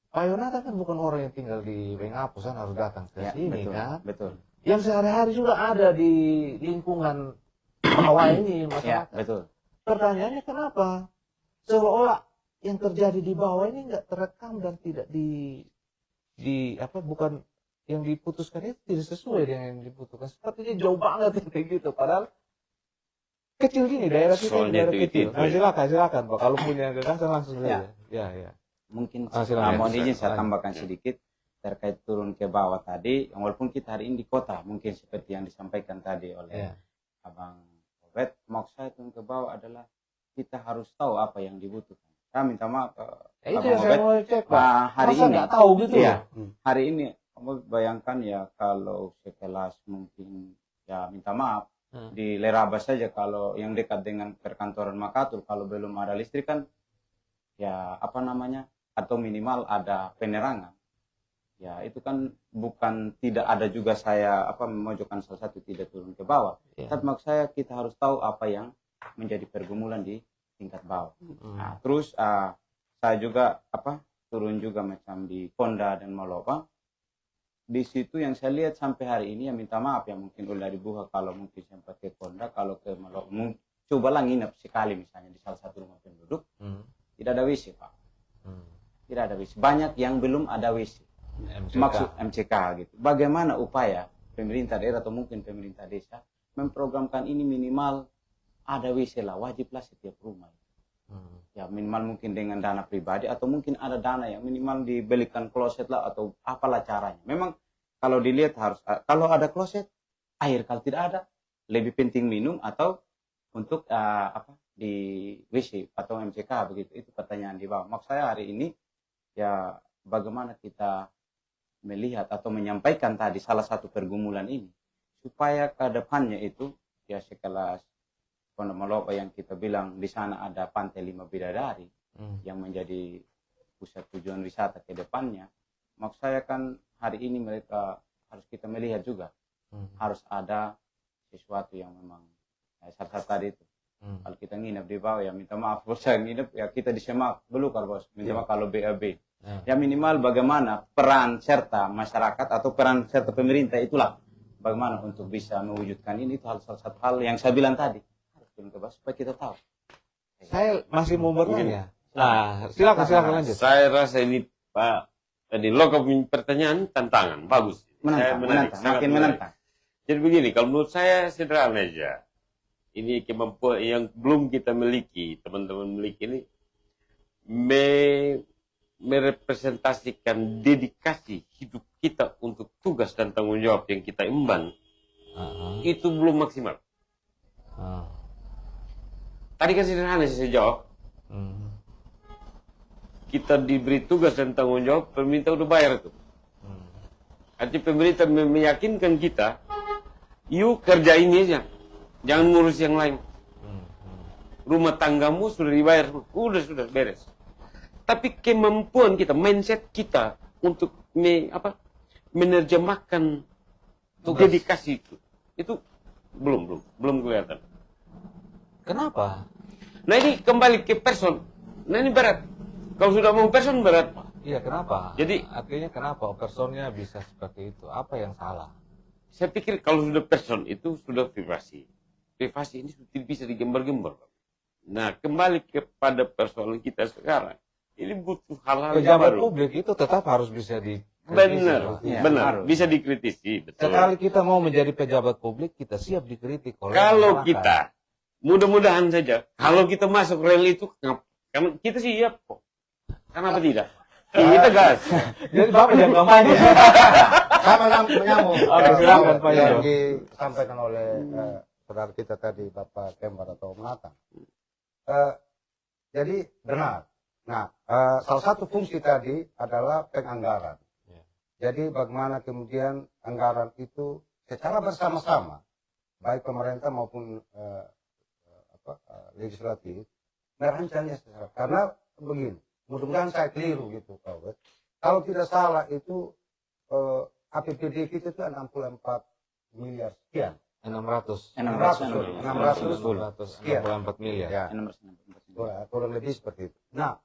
Pak Yonatan kan bukan orang yang tinggal di Wengapusan harus datang ke sini kan? Betul. Yang sehari-hari juga ada di lingkungan bawah ini masyarakat. Betul. Pertanyaannya kenapa seolah-olah yang terjadi di bawah ini nggak terekam dan tidak bukan yang diputuskan itu tidak sesuai dengan yang dibutuhkan. Sepertinya jauh banget kayak gitu. Padahal kecil gini daerah kita, daerah kecil. Nah, silakan Pak. Kalau punya gagasan langsung saja. Ya. mungkin silakan. mohon izin saya Silakan. tambahkan sedikit terkait turun ke bawah tadi. Walaupun kita hari ini di kota, mungkin seperti yang disampaikan tadi oleh Abang Obed, maksud saya turun ke bawah adalah kita harus tahu apa yang dibutuhkan. Saya minta maaf, Itu Abang yang saya Obed, mau cek, Pak. hari Masa ini nggak tahu gitu? Iya, hari ini kamu bayangkan ya kalau sekelas mungkin ya minta maaf di Lerabas saja kalau yang dekat dengan perkantoran Makatul kalau belum ada listrik kan ya apa namanya atau minimal ada penerangan ya itu kan bukan tidak ada juga saya apa memojokkan salah satu tidak turun ke bawah tapi maksud saya kita harus tahu apa yang menjadi pergumulan di tingkat bawah. Nah, terus saya juga apa turun juga macam di Konda dan Malopa. Di situ yang saya lihat sampai hari ini ya minta maaf ya mungkin udah dibuka kalau mungkin sempat ke Konda kalau ke Malopa cobalah nginep sekali misalnya di salah satu rumah penduduk tidak ada WC Pak tidak ada WC banyak yang belum ada WC maksud MCK gitu bagaimana upaya pemerintah daerah atau mungkin pemerintah desa memprogramkan ini minimal ada WC lah wajiblah setiap rumah ya minimal mungkin dengan dana pribadi atau mungkin ada dana yang minimal dibelikan kloset lah atau apalah caranya. Memang kalau dilihat harus kalau ada kloset air kalau tidak ada lebih penting minum atau untuk apa di WC atau MCK begitu itu pertanyaan di bawah. Maksud saya hari ini ya bagaimana kita melihat atau menyampaikan tadi salah satu pergumulan ini supaya ke depannya itu ya sekelas Pondok Malopa yang kita bilang di sana ada Pantai Lima Bidadari yang menjadi pusat tujuan wisata ke depannya. Maksud saya kan hari ini mereka harus kita melihat juga harus ada sesuatu yang memang salah satu tadi itu. Kalau kita nginep di bawah ya minta maaf bos saya nginep ya kita di Semak belukar bos minta maaf kalau BAB. Ya minimal bagaimana peran serta masyarakat atau peran serta pemerintah itulah bagaimana untuk bisa mewujudkan ini itu salah satu hal yang saya bilang tadi. Supaya kita tahu. Saya masih mau bertanya. Nah, silakan lanjut. Saya rasa ini Pak, tadi lo pertanyaan tantangan bagus. Menantang, makin menantang. Jadi begini, kalau menurut saya sederhana aja. Ini kemampuan yang belum kita miliki, teman-teman miliki ini merepresentasikan dedikasi hidup kita untuk tugas dan tanggung jawab yang kita emban. Itu belum maksimal. Tadi kan sederhana sih saya jawab. Kita diberi tugas dan tanggung jawab, pemerintah udah bayar itu. Artinya pemerintah meyakinkan kita, yuk kerja ini aja, jangan ngurus yang lain. Rumah tanggamu sudah dibayar, sudah beres. Tapi kemampuan kita, mindset kita untuk menerjemahkan dedikasi itu belum kelihatan. Kenapa? Nah ini kembali ke person. Nah ini berat. Kalau sudah mau person berat. Iya kenapa? Jadi artinya kenapa personnya bisa seperti itu? Apa yang salah? Saya pikir kalau sudah person itu sudah privasi. Privasi ini sudah bisa digembar-gembar. Nah kembali kepada persoalan kita sekarang. Ini butuh hal-hal yang pejabat baru. publik itu tetap harus bisa dikritisi. Benar. Bisa dikritisi. Betul. Sekali kita mau menjadi pejabat publik, kita siap dikritik oleh kalau masyarakat. kita mudah-mudahan saja kalau kita masuk rel itu karena kita siap kok. Kenapa tidak? Kita gas. Jadi Bapak yang kampanye. Sama menyambung silakan, Pak yang Yodo. disampaikan oleh saudara kita tadi Bapak Kembar atau Menatang. Jadi benar. Nah, salah satu fungsi tadi adalah penganggaran. Jadi bagaimana kemudian anggaran itu secara bersama-sama, baik pemerintah maupun legislatif, merancangnya secara. Karena begini, mudah-mudahan saya keliru gitu, Pak. Kalau tidak salah itu APBD kita itu 64 miliar sekian. 664 miliar. Ya. Kurang lebih seperti itu. Nah,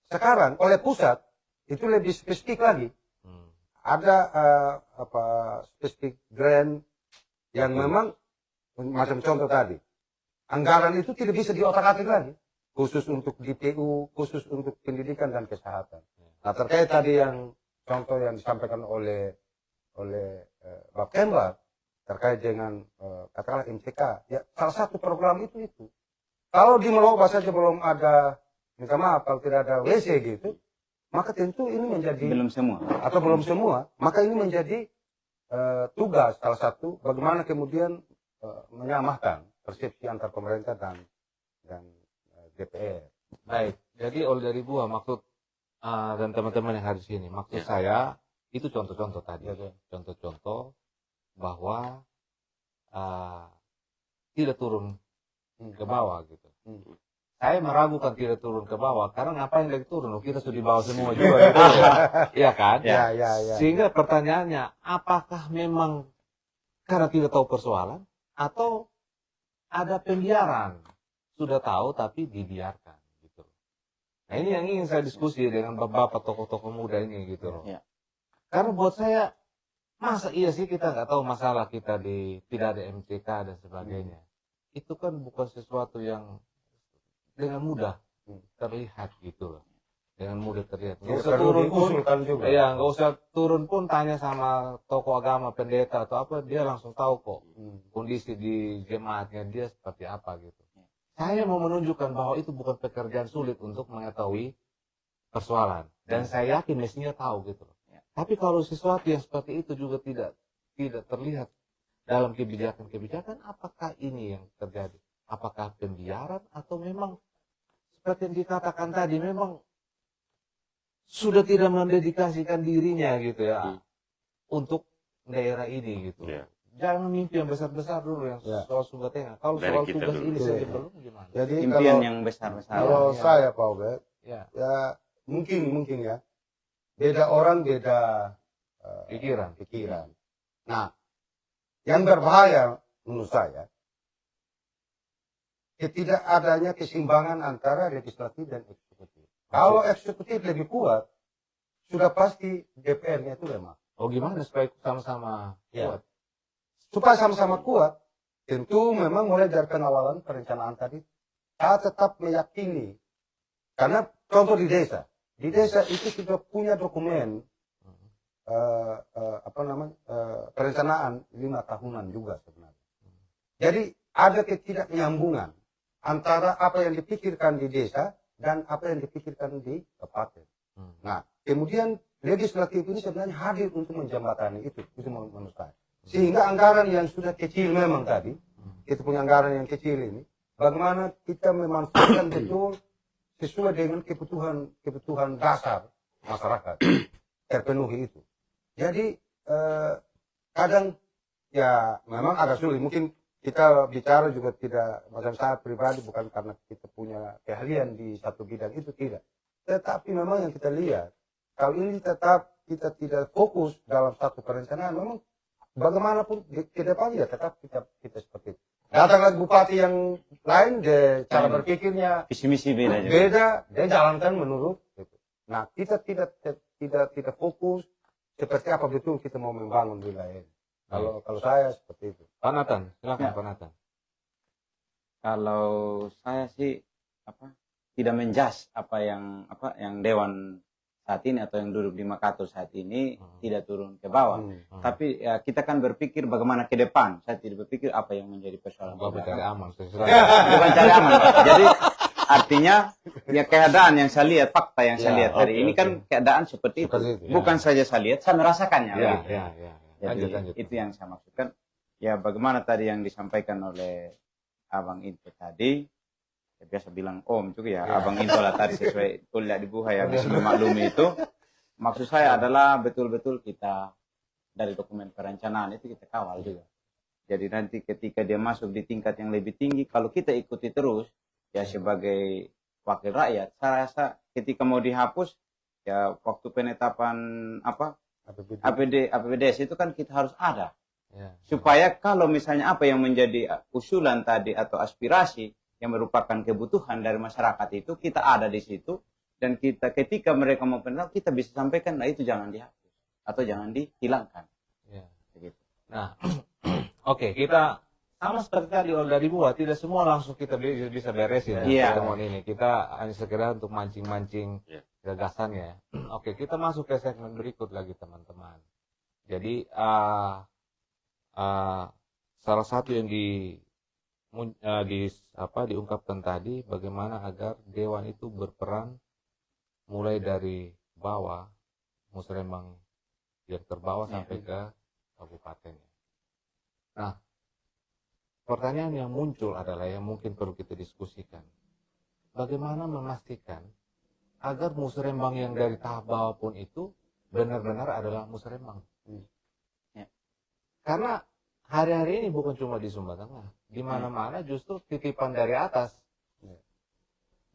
sekarang oleh pusat itu lebih spesifik lagi. Ada spesifik grant yang memang macam contoh tadi. Anggaran itu tidak bisa diotak-atik lagi. Khusus untuk DPU, khusus untuk pendidikan dan kesehatan. Nah, terkait tadi yang contoh yang disampaikan oleh Bapak Kembar terkait dengan katakanlah MCK, ya salah satu program itu. Kalau di Maloba saja belum ada minta maaf kalau tidak ada WC gitu, maka tentu ini menjadi Belum semua. atau belum semua, maka ini menjadi tugas salah satu bagaimana kemudian menyamakan persepsi antar pemerintah dan DPR. Baik, jadi oleh dari Buah maksud dan teman-teman yang hadir di sini, maksud saya itu contoh-contoh tadi, contoh-contoh bahwa tidak turun ke bawah gitu. Saya meragukan tidak turun ke bawah karena ngapain lagi turun? Kita sudah di bawah semua juga gitu. Iya kan? Ya. Sehingga pertanyaannya, apakah memang karena tidak tahu persoalan atau ada pembiaran? Sudah tahu tapi dibiarkan gitu. Nah, ini yang ingin saya diskusi dengan bapak-bapak tokoh-tokoh muda ini gitu loh. Ya. Karena buat saya, masa iya sih kita nggak tahu masalah kita tidak ada MCK dan sebagainya. Itu kan bukan sesuatu yang dengan mudah terlihat gitu loh. Dengan mudah terlihat. Nggak usah turun pun, juga. ya nggak usah turun pun tanya sama tokoh agama, pendeta atau apa, dia langsung tahu kok kondisi di jemaatnya dia seperti apa gitu. Saya mau menunjukkan bahwa itu bukan pekerjaan sulit untuk mengetahui persoalan. Dan saya yakin mestinya tahu gitu loh. Tapi kalau sesuatu yang seperti itu juga tidak terlihat dalam kebijakan-kebijakan, apakah ini yang terjadi? Apakah pembiaran atau memang seperti yang dikatakan tadi memang sudah tidak mendedikasikan dirinya gitu ya untuk daerah ini gitu. Jangan mimpi yang besar-besar dulu yang soal Sumba Tengah. Kalau Dari soal kita tugas dulu. ini saja belum gimana? Jadi Impian yang besar-besar. kalau saya Pak Obed, Ya, ya mungkin ya beda orang beda pikiran. Nah, yang berbahaya menurut saya ketidakadanya keseimbangan antara legislatif dan eksekutif. Kalau eksekutif lebih kuat, sudah pasti DPR-nya itu lemah. Oh gimana supaya sama-sama kuat? Supaya sama-sama kuat, tentu memang mulai dari penawalan perencanaan tadi, saya tetap meyakini. Karena contoh di desa itu sudah punya dokumen perencanaan 5 tahunan juga sebenarnya. Jadi ada ketidaknyambungan antara apa yang dipikirkan di desa dan apa yang dipikirkan di kabupaten. Nah, kemudian legislatif ini sebenarnya hadir untuk menjembatani itu menurut saya. Sehingga anggaran yang sudah kecil memang tadi, kita punya anggaran yang kecil ini, bagaimana kita memanfaatkan betul sesuai dengan kebutuhan dasar masyarakat terpenuhi itu. Jadi kadang ya memang agak sulit. Mungkin kita bicara juga tidak, macam saya pribadi bukan karena kita punya keahlian di satu bidang itu, tidak. Tetapi memang yang kita lihat, kalau ini tetap kita tidak fokus dalam satu perencanaan, memang bagaimanapun ke depan ya tetap kita seperti itu. Datang lagi bupati yang lain, cara berpikirnya Visi misi beda juga. beda, dia jalankan menurut itu. Nah, kita tidak fokus seperti apa betul kita mau membangun wilayah ini. Kalau saya seperti itu. Pak Nathan, silakan Ya. Pak Nathan. Kalau saya sih tidak menjas apa yang dewan saat ini atau yang duduk di Makassar saat ini tidak turun ke bawah. Tapi ya, kita kan berpikir bagaimana ke depan. Saya tidak berpikir apa yang menjadi persoalan. Bapak cari aman. Bukan cari aman, Pak. Jadi artinya ya keadaan yang saya lihat, fakta yang saya lihat hari ini kan keadaan seperti itu. Bukan saja saya lihat, saya merasakannya. Ya. Jadi Lanjut. itu yang saya maksudkan. Ya bagaimana tadi yang disampaikan oleh Abang Into tadi, ya biasa bilang Om juga ya, Abang Into lah tadi sesuai kuliah di Buha yang bisa memaklumi itu. Maksud saya adalah betul-betul kita dari dokumen perencanaan itu kita kawal juga. Jadi nanti ketika dia masuk di tingkat yang lebih tinggi, kalau kita ikuti terus, ya sebagai wakil rakyat, saya rasa ketika mau dihapus, ya waktu penetapan APBDes itu kan kita harus ada. Supaya kalau misalnya apa yang menjadi usulan tadi atau aspirasi yang merupakan kebutuhan dari masyarakat itu, kita ada di situ, dan kita ketika mereka mau penetapan, kita bisa sampaikan, nah itu jangan dihapus atau jangan dihilangkan. Begitu. Nah, oke, kita sama seperti tadi dari Buah, tidak semua langsung kita bisa beresin pertemuan ini. Kita hanya sekedar untuk mancing-mancing gagasannya. Oke, kita masuk ke segmen berikut lagi teman-teman. Jadi salah satu yang diungkapkan tadi bagaimana agar dewan itu berperan mulai dari bawah, musrembang yang terbawah sampai ke kabupaten. Nah, pertanyaan yang muncul adalah yang mungkin perlu kita diskusikan. Bagaimana memastikan agar musrembang yang dari tahap bawah pun itu benar-benar adalah musrembang. Karena hari-hari ini bukan cuma di Sumba Tengah, di mana-mana justru titipan dari atas.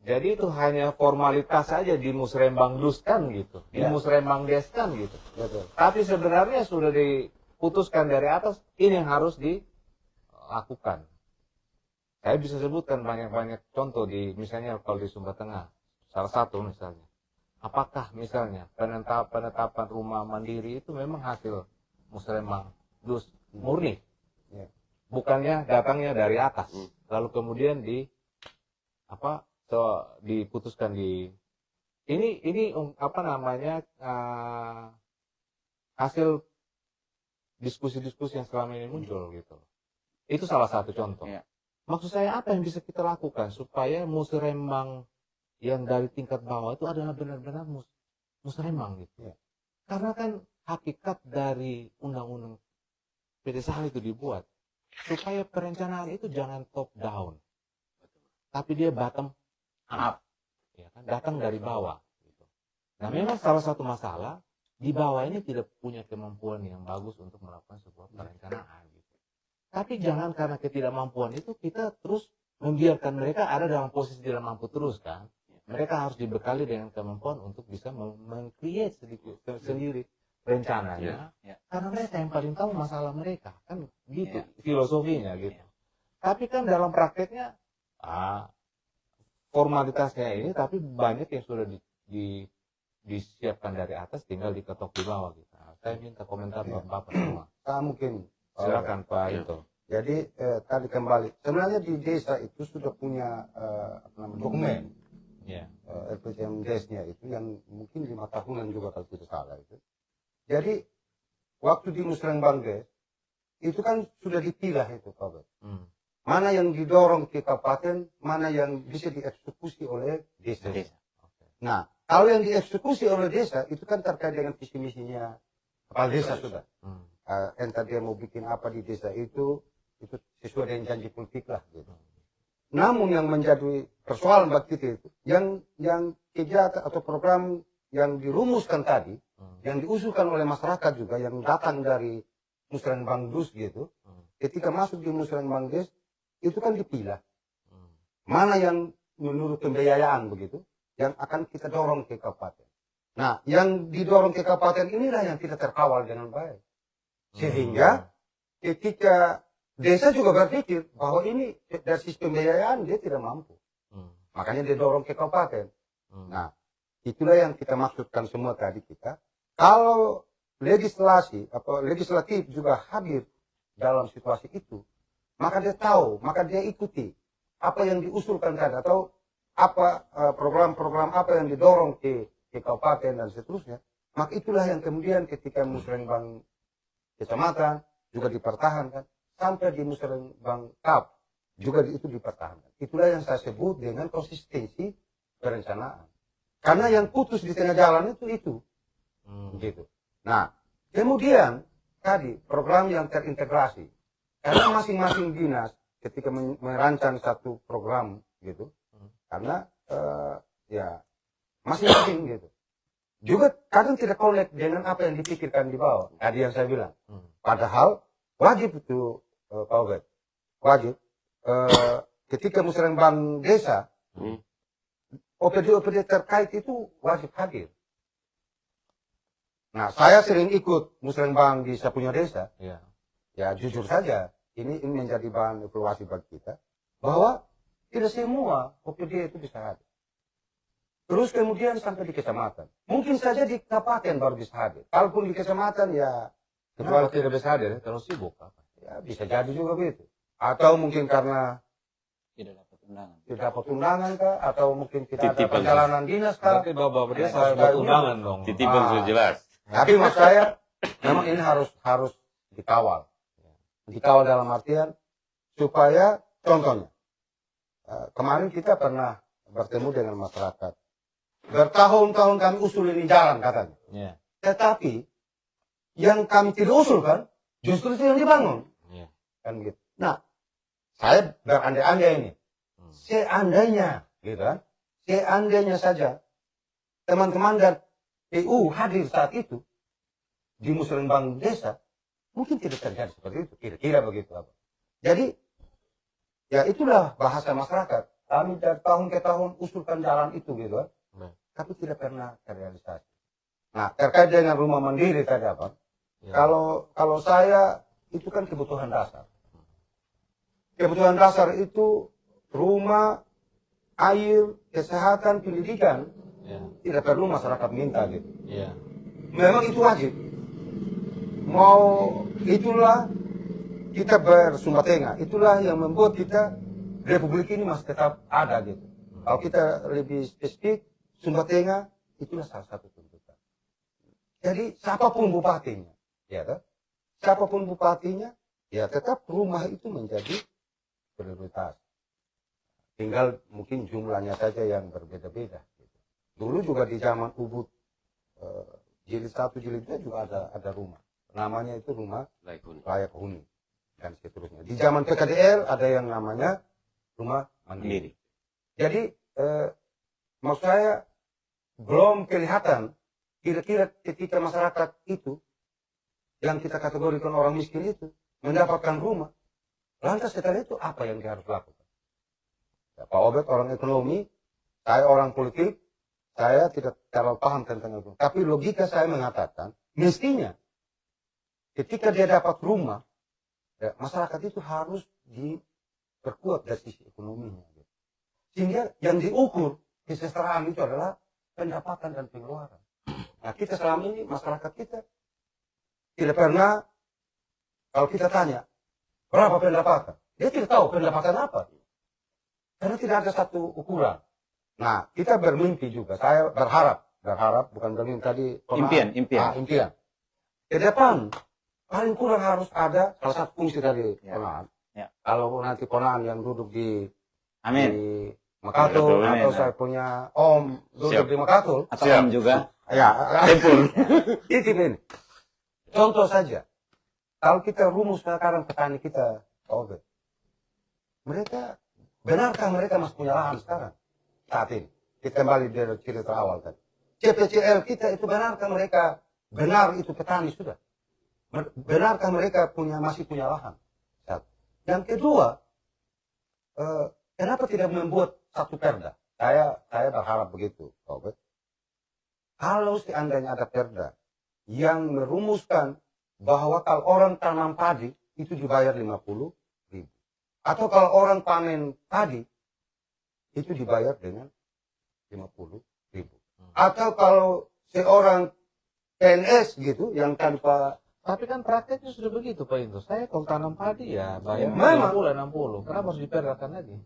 Jadi itu hanya formalitas saja di musrembang duskan gitu, di musrembang deskan gitu. Betul. Tapi sebenarnya sudah diputuskan dari atas, ini yang harus dilakukan. Saya bisa sebutkan banyak-banyak contoh misalnya kalau di Sumba Tengah, salah satu misalnya. Apakah misalnya penetapan rumah mandiri itu memang hasil musrembang dus murni? Bukannya datangnya dari atas, lalu kemudian diputuskan ini hasil diskusi-diskusi yang selama ini muncul gitu. Itu salah satu contoh. Maksud saya apa yang bisa kita lakukan supaya musrembang yang dari tingkat bawah itu adalah benar-benar musrembang gitu. Karena kan hakikat dari undang-undang pedesaan itu dibuat supaya perencanaan itu jangan top down, tapi dia bottom up, ya kan? Datang dari bawah. Gitu. Nah, memang salah satu masalah di bawah ini tidak punya kemampuan yang bagus untuk melakukan sebuah perencanaan. Gitu. Tapi jangan karena ketidakmampuan itu kita terus membiarkan mereka ada dalam posisi tidak mampu terus kan. Mereka harus dibekali dengan kemampuan untuk bisa meng-create sendiri rencananya. Karena mereka yang paling tahu masalah mereka kan gitu filosofinya gitu. Tapi kan dalam prakteknya formalitasnya ini, tapi banyak yang sudah disiapkan dari atas, tinggal diketok di bawah gitu. Saya minta komentar Bapak semua. Mungkin Silakan Pak itu. Jadi tadi kembali, sebenarnya di desa itu sudah punya dokumen RPJM desnya itu yang mungkin 5 tahunan juga kalau tidak salah itu. Jadi waktu di musrembang des itu kan sudah dipilah itu Pak. Mana yang didorong ke kabupaten, mana yang bisa dieksekusi oleh desa. Nah, kalau yang dieksekusi oleh desa itu kan terkait dengan visi misinya kepala desa sudah. Entah dia mau bikin apa di desa itu sesuai dengan janji politik lah gitu. Namun yang menjadi persoalan bagi kita itu yang kegiatan atau program yang dirumuskan tadi, yang diusulkan oleh masyarakat juga yang datang dari musrembang dus gitu, ketika masuk di musrembang des itu kan dipilah. Mana yang menurut pembiayaan begitu, yang akan kita dorong ke kabupaten. Nah, yang didorong ke kabupaten inilah yang tidak terkawal dengan baik. Sehingga ketika desa juga berpikir bahwa ini dari sisi pembiayaan dia tidak mampu. Makanya dia dorong ke kabupaten. Nah, itulah yang kita maksudkan semua tadi kita. Kalau legislasi atau legislatif juga hadir dalam situasi itu, maka dia tahu, maka dia ikuti apa yang diusulkan tadi atau apa program-program apa yang didorong ke kabupaten dan seterusnya. Maka itulah yang kemudian ketika musrembang kecamatan juga dipertahankan sampai di musrembang kap juga itu dipertahankan. Itulah yang saya sebut dengan konsistensi perencanaan. Karena yang putus di tengah jalan itu gitu. Nah, kemudian tadi program yang terintegrasi. Karena masing-masing dinas ketika merancang satu program gitu, karena masing-masing gitu, juga kadang tidak connect dengan apa yang dipikirkan di bawah. Tadi yang saya bilang. Padahal wajib itu Pak Obed, wajib ketika musrembang desa, OPD terkait itu wajib hadir. Nah, saya sering ikut musrembang di Sapunya Desa. Ya jujur saja, ini menjadi bahan evaluasi bagi kita bahwa tidak semua OPD itu bisa hadir. Terus kemudian sampai di kecamatan, mungkin saja di kabupaten baru bisa hadir. Kalaupun di kecamatan ya kecuali tidak bisa hadir, terus sibuk apa? Ya bisa jadi juga begitu. Atau mungkin karena Tidak dapat undangan. tidak dapat undangan kah? Atau mungkin tidak ada perjalanan dinas kah? Berarti Bapak dia harus buat undangan dong. Titipan sudah jelas. Tapi maksud saya memang ini harus dikawal. Dikawal dalam artian supaya contohnya, kemarin kita pernah bertemu dengan masyarakat. Bertahun-tahun kami usul ini jalan katanya. Ya. Tetapi yang kami tidak usulkan justru itu yang dibangun. Ya. Kan gitu. Nah, saya berandai-andai ini. Seandainya, gitu kan? Seandainya saja teman-teman dari PU hadir saat itu di musrenbang desa, mungkin tidak terjadi seperti itu. Kira-kira begitu apa. Jadi, ya itulah bahasa masyarakat. Kami dari tahun ke tahun usulkan jalan itu gitu kan. Tapi tidak pernah terrealisasi. Nah, terkait dengan rumah mandiri tadi apa? Ya. Kalau saya itu kan kebutuhan dasar. Kebutuhan dasar itu rumah, air, kesehatan, pendidikan. Ya. Tidak perlu masyarakat minta gitu. Ya. Memang itu wajib. Mau itulah kita bersumber tengah. Itulah yang membuat kita Republik ini masih tetap ada gitu. Kalau kita lebih spesifik, Sumba Tengah itulah salah satu tuntutan. Jadi siapapun bupatinya, ya kan? Siapapun bupatinya, ya tetap rumah itu menjadi prioritas. Tinggal mungkin jumlahnya saja yang berbeda-beda. Gitu. Dulu juga di zaman Ubud jilid 1, jilid 2 juga ada rumah. Namanya itu rumah layak huni dan seterusnya. Di zaman PKDL ada yang namanya rumah mandiri. Jadi maksud saya belum kelihatan kira-kira ketika masyarakat itu yang kita kategorikan orang miskin itu mendapatkan rumah, lantas setelah itu apa yang dia harus lakukan? Ya, Pak Obed orang ekonomi, saya orang politik, saya tidak terlalu paham tentang itu. Tapi logika saya mengatakan mestinya ketika dia dapat rumah, ya, masyarakat itu harus diperkuat dari sisi ekonominya. Sehingga yang diukur kesejahteraan itu adalah pendapatan dan pengeluaran. Nah, kita selama ini, masyarakat kita tidak pernah, kalau kita tanya, berapa pendapatan? Dia tidak tahu pendapatan apa. Karena tidak ada satu ukuran. Nah, kita bermimpi juga. Saya berharap, bukan bermimpi tadi. Impian. Impian. Ke depan, paling kurang harus ada salah satu fungsi dari Ponaan. Ya. Kalau nanti Ponaan yang duduk di Amin. di Makatul, Amin. atau saya punya om duduk di Makatul, Atau Om juga. ya, tempur. Ini. Contoh saja, kalau kita rumus sekarang petani kita, Obed, mereka benarkah mereka masih punya lahan sekarang? Saat ini, kita kembali dari cerita awal tadi. CPCL kita itu benarkah mereka benar itu petani sudah? Benarkah mereka masih punya lahan? Satu. Yang kedua, kenapa tidak membuat satu perda? Saya berharap begitu, Robert. Kalau seandainya ada perda yang merumuskan bahwa kalau orang tanam padi itu dibayar 50.000, atau kalau orang panen padi itu dibayar dengan 50.000, atau kalau seorang PNS gitu yang tanpa. Tapi kan prakteknya sudah begitu Pak Indro. Saya kalau tanam padi ya bayar Memang. 60. Kenapa harus diperdakan lagi?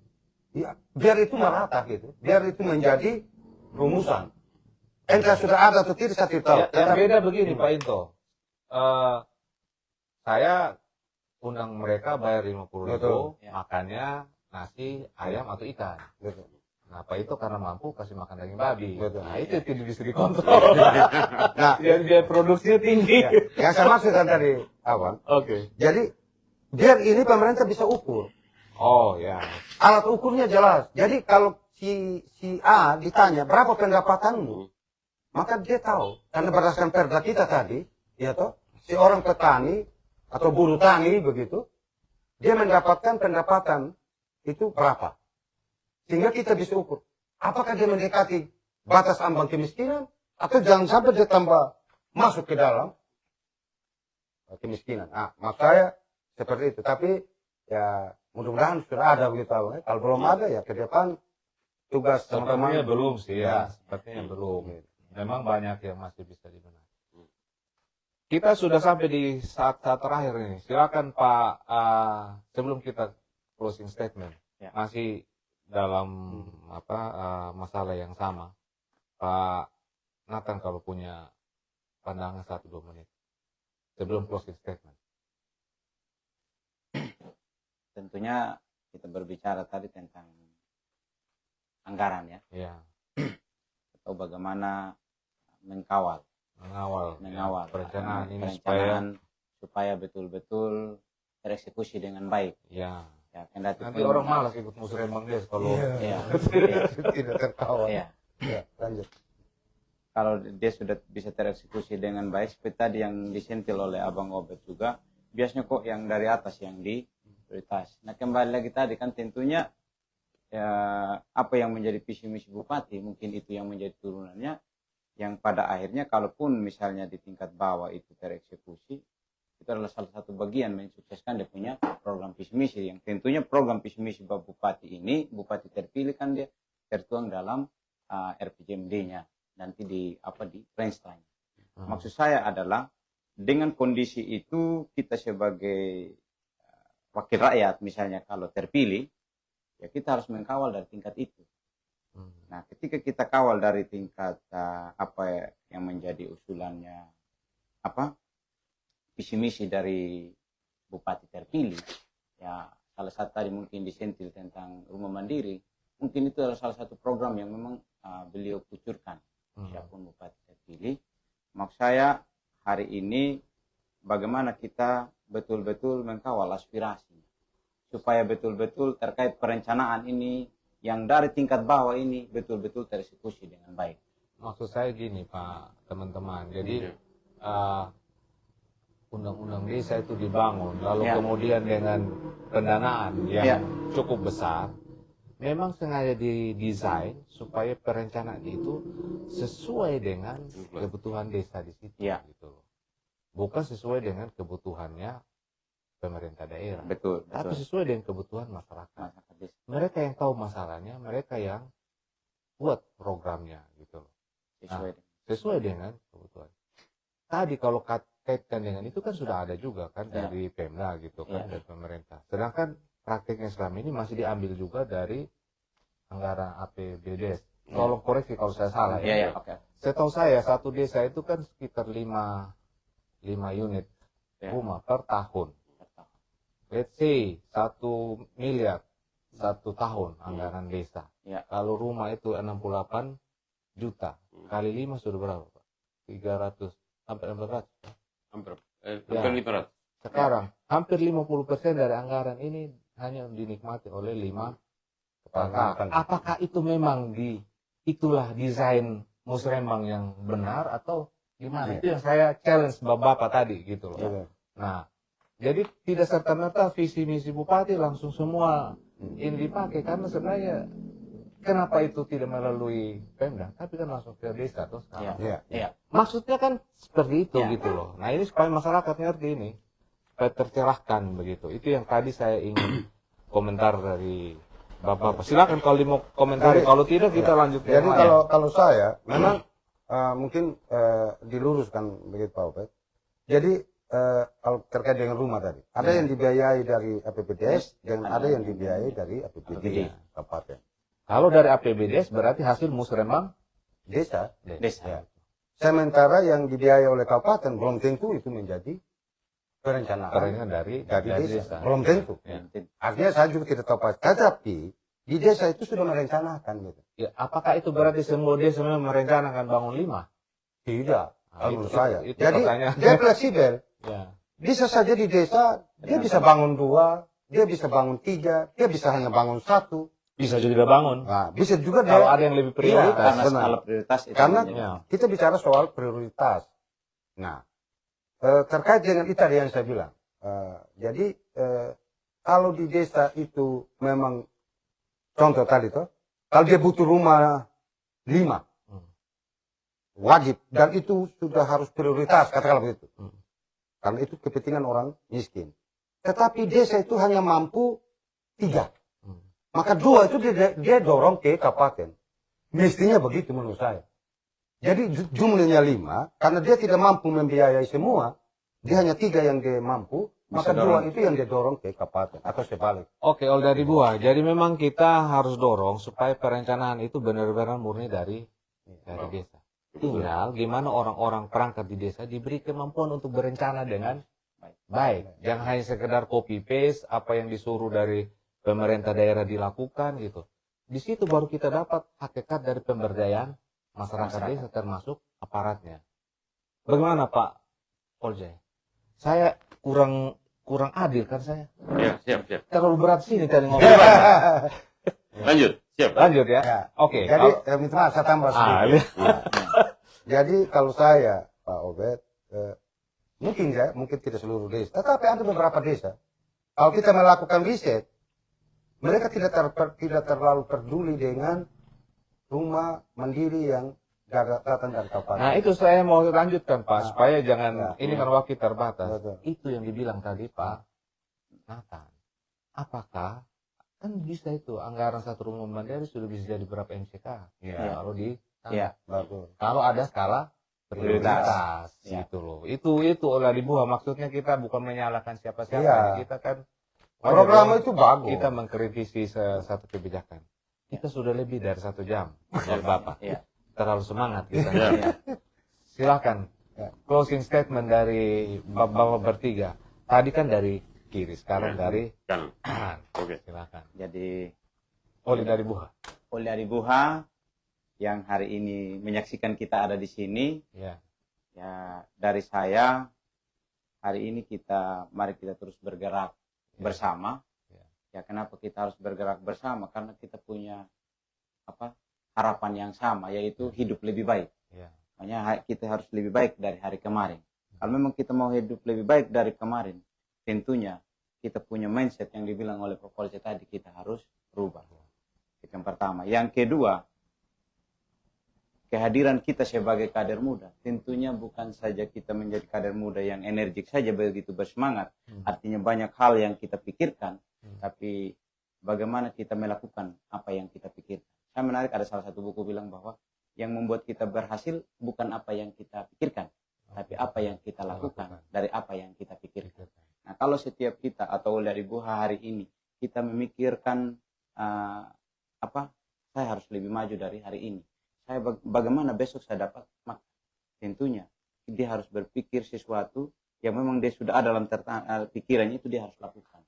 Ya, biar itu merata gitu, biar itu menjadi rumusan. Entah sudah ada atau tidak, saya tidak tahu. Ya, yang beda begini Pak Into. Saya undang mereka bayar 50.000, Betul. makannya nasi, ayam atau ikan. Betul. Nah, Pak itu karena mampu kasih makan daging babi. Betul. Nah, itu tidak bisa dikontrol. Nah, Biar produksinya tinggi. ya, yang saya maksudkan tadi, Awan. Oke. Jadi, biar ini pemerintah bisa ukur. Oh ya. Alat ukurnya jelas. Jadi kalau si A ditanya berapa pendapatanmu, maka dia tahu. Karena berdasarkan perda kita tadi, ya toh, si orang petani atau buruh tani begitu, dia mendapatkan pendapatan itu berapa. Sehingga kita bisa ukur. Apakah dia mendekati batas ambang kemiskinan, atau jangan sampai dia tambah masuk ke dalam kemiskinan. Nah, maksud saya seperti itu. Tapi ya mudah-mudahan sudah ada begitu. Kalau belum ada ya ke depan tugas Sepertinya teman-teman belum sih ya. Ya. Sepertinya belum. Memang banyak yang masih bisa dibenahi. Kita sudah sampai di saat-saat terakhir ini. Silakan Pak, sebelum kita closing statement, Ya. masih dalam masalah yang sama, Pak Nathan kalau punya pandangan 1-2 menit sebelum closing statement. Tentunya kita berbicara tadi tentang anggaran ya, Ya, atau bagaimana mengawal mengawal perencanaan ini supaya betul-betul tereksekusi dengan baik. ya. Ya, kendati Nanti pun- orang malas ikut musrembang des kalau Iya. Tidak terkawal. Iya. Ya, lanjut. Kalau dia sudah bisa tereksekusi dengan baik, seperti tadi yang disentil oleh Abang Obed juga, biasanya kok yang dari atas yang di prioritas. Nah, kembali lagi tadi kan tentunya ya, apa yang menjadi visi misi bupati, mungkin itu yang menjadi turunannya, yang pada akhirnya kalaupun misalnya di tingkat bawah itu tereksekusi, itu adalah salah satu bagian mensukseskan dia punya program visi misi, yang tentunya program visi misi bupati ini, bupati terpilih kan dia tertuang dalam RPJMD-nya nanti di range line. Maksud saya adalah dengan kondisi itu kita sebagai wakil rakyat misalnya kalau terpilih, ya kita harus mengkawal dari tingkat itu. Nah, ketika kita kawal dari tingkat apa yang menjadi usulannya, visi misi dari bupati terpilih, ya salah satu tadi mungkin disentil tentang rumah mandiri, mungkin itu adalah salah satu program yang memang beliau kucurkan siapapun bupati terpilih. Maksud saya hari ini bagaimana kita betul-betul mengkawal aspirasi supaya betul-betul terkait perencanaan ini yang dari tingkat bawah ini betul-betul tereksekusi dengan baik. Maksud saya gini Pak, teman-teman. Jadi undang-undang desa itu dibangun, lalu kemudian dengan pendanaan yang cukup besar, memang sengaja didesain supaya perencanaan itu sesuai dengan kebutuhan desa di situ, gitu loh. Bukan sesuai dengan kebutuhannya pemerintah daerah, tapi sesuai dengan kebutuhan masyarakat. Mereka yang tahu masalahnya, mereka yang buat programnya, gitu loh. Sesuai dengan kebutuhan. Tadi kalau kaitkan dengan itu kan sudah ada juga kan dari Pemda gitu kan, dari pemerintah. Sedangkan prakteknya selama ini masih diambil juga dari anggaran APBD. Tolong koreksi kalau saya salah ya. Setahu saya satu desa itu kan sekitar 5 unit rumah per tahun. Let's say 1 miliar 1 tahun anggaran desa. Kalau rumah itu 68 juta kali 5 sudah berapa Pak? 300 hampir 400. Hampir 500. Sekarang hampir 50% dari anggaran ini hanya dinikmati oleh 5 kepala. Apakah itu memang itulah desain musrembang yang benar atau gimana? Itu yang saya challenge Bapak tadi gitu loh. Nah, jadi tidak serta-merta visi misi bupati langsung semua ini dipakai, karena sebenarnya kenapa itu tidak melalui Pemda, tapi kan langsung ke desa terus sekarang. Maksudnya kan seperti itu gitu loh. Nah, ini supaya masyarakat ngerti ini, supaya tercerahkan begitu. Itu yang tadi saya ingin komentar dari Bapak. Silakan kalau mau komentari, kalau tidak kita lanjut. Jadi kalau saya memang mungkin diluruskan begitu Pak Obed. Jadi kalau terkait dengan rumah tadi, ada yang dibiayai dari APBDes dan ada yang dibiayai dari APBD kabupaten. Kalau dari APBDes berarti hasil musrembang desa. Ya. Sementara yang dibiayai oleh kabupaten belum tentu itu menjadi perencanaan dari desa. Belum tentu. Artinya saya juga tidak tahu pasti. Tetapi di desa itu sudah merencanakan gitu. Ya, apakah itu berarti semua desa memang merencanakan bangun 5? Tidak. Menurut saya. Itu Jadi pertanyaan. dia fleksibel. Ya. Bisa saja di desa dia bisa bangun 2, dia bisa bangun 3, dia bisa hanya bangun 1. Bisa juga bangun. Nah, bisa juga Kalau dia, ada yang lebih prioritas. Karena skala prioritas itu karena menjadi- kita bicara soal prioritas. Nah, terkait dengan itu tadi yang saya bilang. Jadi kalau di desa itu memang contoh tadi tuh, kalau dia butuh rumah 5, wajib, dan itu sudah harus prioritas, katakanlah begitu. Karena itu kepentingan orang miskin. Tetapi desa itu hanya mampu 3. Maka 2 itu dia dorong ke kabupaten. Mestinya begitu menurut saya. Jadi jumlahnya 5, karena dia tidak mampu membiayai semua, dia hanya 3 yang dia mampu, maka 2 itu yang dia dorong ke kabupaten atau sebalik. Oke, Ol dari Buah. Jadi memang kita harus dorong supaya perencanaan itu benar-benar murni dari desa. Tinggal gimana orang-orang perangkat di desa diberi kemampuan untuk berencana dengan baik. Jangan hanya sekedar copy paste apa yang disuruh dari pemerintah daerah dilakukan gitu. Di situ baru kita dapat hakikat dari pemberdayaan masyarakat desa termasuk aparatnya. Bagaimana Pak Polja? Saya kurang adil kan saya? Ya, siap. Terlalu berat sini tadi ngomong. Lanjut, siap. Lanjut ya. Ya. Oke. Jadi minta maaf saya tambah sedikit. iya. Jadi kalau saya Pak Obed, mungkin tidak seluruh desa, tetapi ada beberapa desa. Kalau kita melakukan riset, mereka tidak terlalu peduli dengan rumah mandiri yang datang dari kabupaten. Nah itu saya mau lanjutkan Pak, supaya jangan, Ya. ini kan waktu terbatas. Betul. Itu yang dibilang tadi Pak Nathan. Apakah, kan bisa itu, anggaran satu rumah mandiri sudah bisa jadi berapa MCK? Ya. Kalau di, Ya. Bagus. kalau ada skala prioritas, Ya. gitu loh. Itu oleh dibuah, maksudnya kita bukan menyalahkan siapa-siapa, Ya. kita kan Program itu bagus. kita mengkritisi satu kebijakan. Kita sudah lebih dari 1 jam, menurut Bapak. Ya. Terlalu semangat kita. Ya. Silakan. Ya. Closing statement dari Bapak bertiga. Tadi kan dari kiri, sekarang dari Kan. kanan. Oke. Silakan. Jadi Oli dari Buha. Oli dari Buha yang hari ini menyaksikan kita ada di sini, Ya. ya dari saya hari ini mari kita terus bergerak bersama. Ya kenapa kita harus bergerak bersama? Karena kita punya harapan yang sama, yaitu hidup lebih baik. Ya. Makanya kita harus lebih baik dari hari kemarin. Kalau memang kita mau hidup lebih baik dari kemarin, tentunya kita punya mindset yang dibilang oleh Pak Polja tadi, kita harus berubah. Itu yang pertama. Yang kedua, kehadiran kita sebagai kader muda, tentunya bukan saja kita menjadi kader muda yang energik saja begitu bersemangat. Artinya banyak hal yang kita pikirkan, tapi bagaimana kita melakukan apa yang kita pikirkan. Saya menarik, ada salah satu buku bilang bahwa yang membuat kita berhasil bukan apa yang kita pikirkan, tapi apa yang kita lakukan dari apa yang kita pikirkan. Nah, kalau setiap kita atau dari Buha hari ini kita memikirkan saya harus lebih maju dari hari ini. Saya bagaimana besok saya dapat makan. Tentunya dia harus berpikir sesuatu yang memang dia sudah ada dalam pikirannya, itu dia harus lakukan.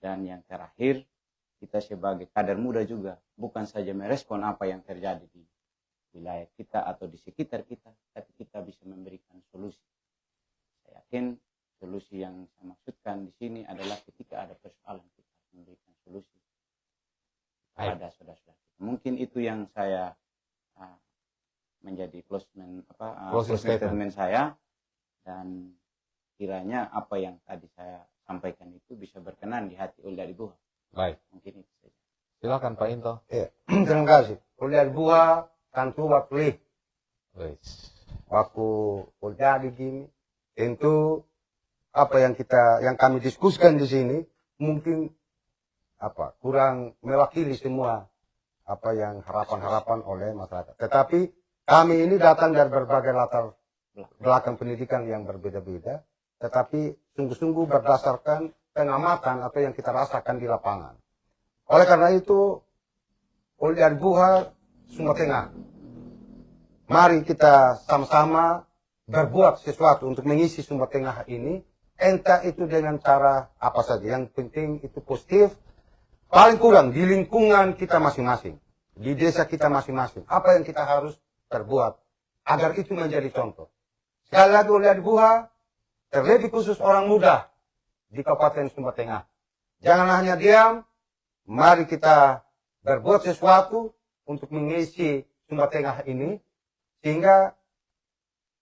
Dan yang terakhir, kita sebagai kader muda juga bukan saja merespon apa yang terjadi di wilayah kita atau di sekitar kita, tapi kita bisa memberikan solusi. Saya yakin solusi yang saya maksudkan di sini adalah ketika ada persoalan kita harus memberikan solusi kepada saudara-saudara kita. Mungkin itu yang saya menjadi closing statement saya, dan kiranya apa yang tadi saya sampaikan itu bisa berkenan di hati Oli dari Buha. Baik. Mungkin itu saja. Silakan Pak Into. Ya. Terima kasih. Kuliah Buha tentu waktu jadi gini, tentu apa yang kami diskusikan di sini mungkin kurang mewakili semua apa yang harapan-harapan oleh masyarakat. Tetapi kami ini datang dari berbagai latar belakang pendidikan yang berbeda-beda, tetapi sungguh-sungguh berdasarkan pengamatan atau yang kita rasakan di lapangan. Oleh karena itu, Oli dari Buha Sumba Tengah, mari kita sama-sama berbuat sesuatu untuk mengisi Sumba Tengah ini, entah itu dengan cara apa saja, yang penting itu positif, paling kurang di lingkungan kita masing-masing, di desa kita masing-masing, apa yang kita harus berbuat agar itu menjadi contoh. Sekali lagi Oli dari Buha, terlebih khusus orang muda di Kabupaten Sumba Tengah, jangan hanya diam, mari kita berbuat sesuatu untuk mengisi Sumba Tengah ini, sehingga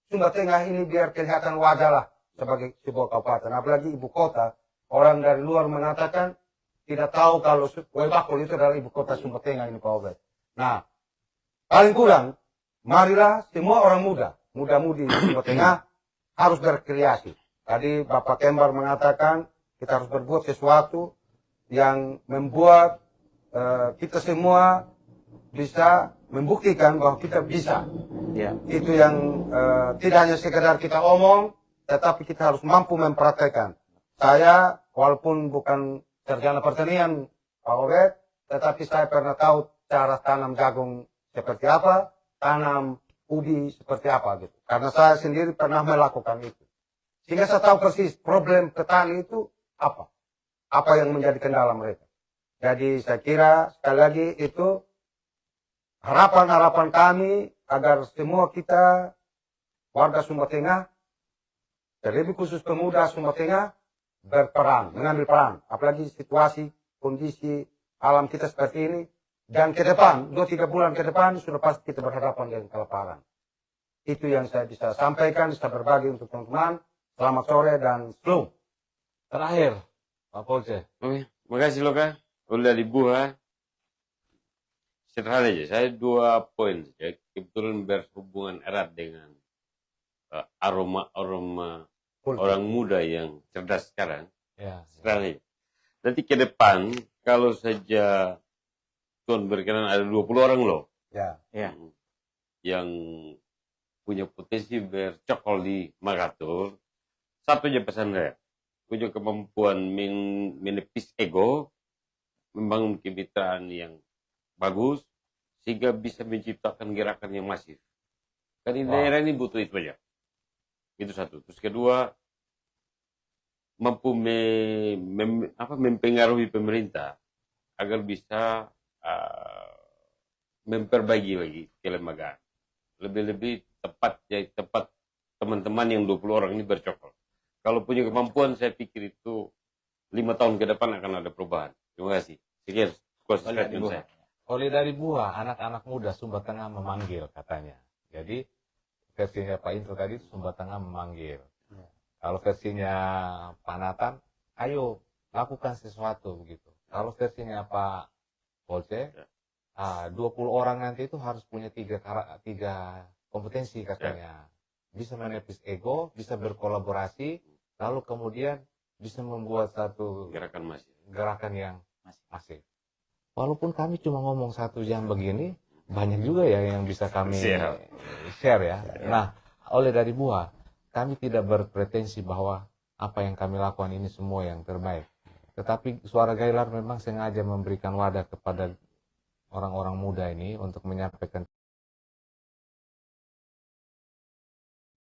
Sumba Tengah ini biar kelihatan wajah lah sebagai sebuah kabupaten. Apalagi ibu kota, orang dari luar mengatakan tidak tahu kalau Webakul itu adalah ibu kota Sumba Tengah ini Pak Obed. Nah, paling kurang, marilah semua orang muda-mudi di Sumba Tengah harus berkreasi. Tadi Bapak Kembar mengatakan kita harus berbuat sesuatu yang membuat kita semua bisa membuktikan bahwa kita bisa. Ya. Itu yang tidak hanya sekedar kita omong, tetapi kita harus mampu mempraktekkan. Saya walaupun bukan sarjana pertanian Pak Obed, tetapi saya pernah tahu cara tanam jagung seperti apa, tanam ubi seperti apa gitu. Karena saya sendiri pernah melakukan itu. Sehingga saya tahu persis problem petani itu apa yang menjadi kendala mereka. Jadi saya kira sekali lagi itu harapan-harapan kami agar semua kita warga Sumba Tengah, terlebih khusus pemuda Sumba Tengah, berperan, mengambil peran. Apalagi situasi, kondisi alam kita seperti ini. Dan ke depan, 2-3 bulan ke depan, sudah pasti kita berhadapan dengan kelaparan. Itu yang saya bisa sampaikan, bisa berbagi untuk teman-teman. Selamat sore dan shalom. Terakhir, Pak Polce. Oke, makasih Loka. Udah dibuah. Sederhana aja, saya 2 poin saja. Kebetulan berhubungan erat dengan aroma orang muda yang cerdas sekarang. Ya. Sederhana aja. Nanti ke depan, kalau saja Tuhan berkenan ada 20 orang loh. Ya. Yang punya potensi bercokol di Makassar. Satu aja pesan saya. Punya kemampuan menepis ego, membangun kemitraan yang bagus, sehingga bisa menciptakan gerakan yang masif. Kan di daerah ini butuh itu aja. Itu satu. Terus kedua, mampu mempengaruhi pemerintah agar bisa memperbaiki lagi kelembagaan. Lebih-lebih tepat teman-teman yang 20 orang ini bercokol. Kalau punya kemampuan, saya pikir itu 5 tahun ke depan akan ada perubahan. Terima kasih. Sekian statement saya. Oleh dari Buah, anak-anak muda Sumba Tengah memanggil katanya. Jadi versinya Pak Intro tadi Sumba Tengah memanggil. Kalau versinya Pak Nathan, ayo lakukan sesuatu begitu. Kalau versinya Pak Polce, 20 orang nanti itu harus punya tiga kompetensi katanya. Bisa menepis ego, bisa berkolaborasi, lalu kemudian bisa membuat satu gerakan yang masif. Walaupun kami cuma ngomong 1 jam begini, banyak juga ya yang bisa kami share ya. Nah, oleh dari Buah, kami tidak berpretensi bahwa apa yang kami lakukan ini semua yang terbaik. Tetapi Suara Gailar memang sengaja memberikan wadah kepada orang-orang muda ini untuk menyampaikan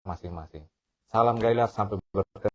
masing-masing. Salam Gailar, sampai bertemu.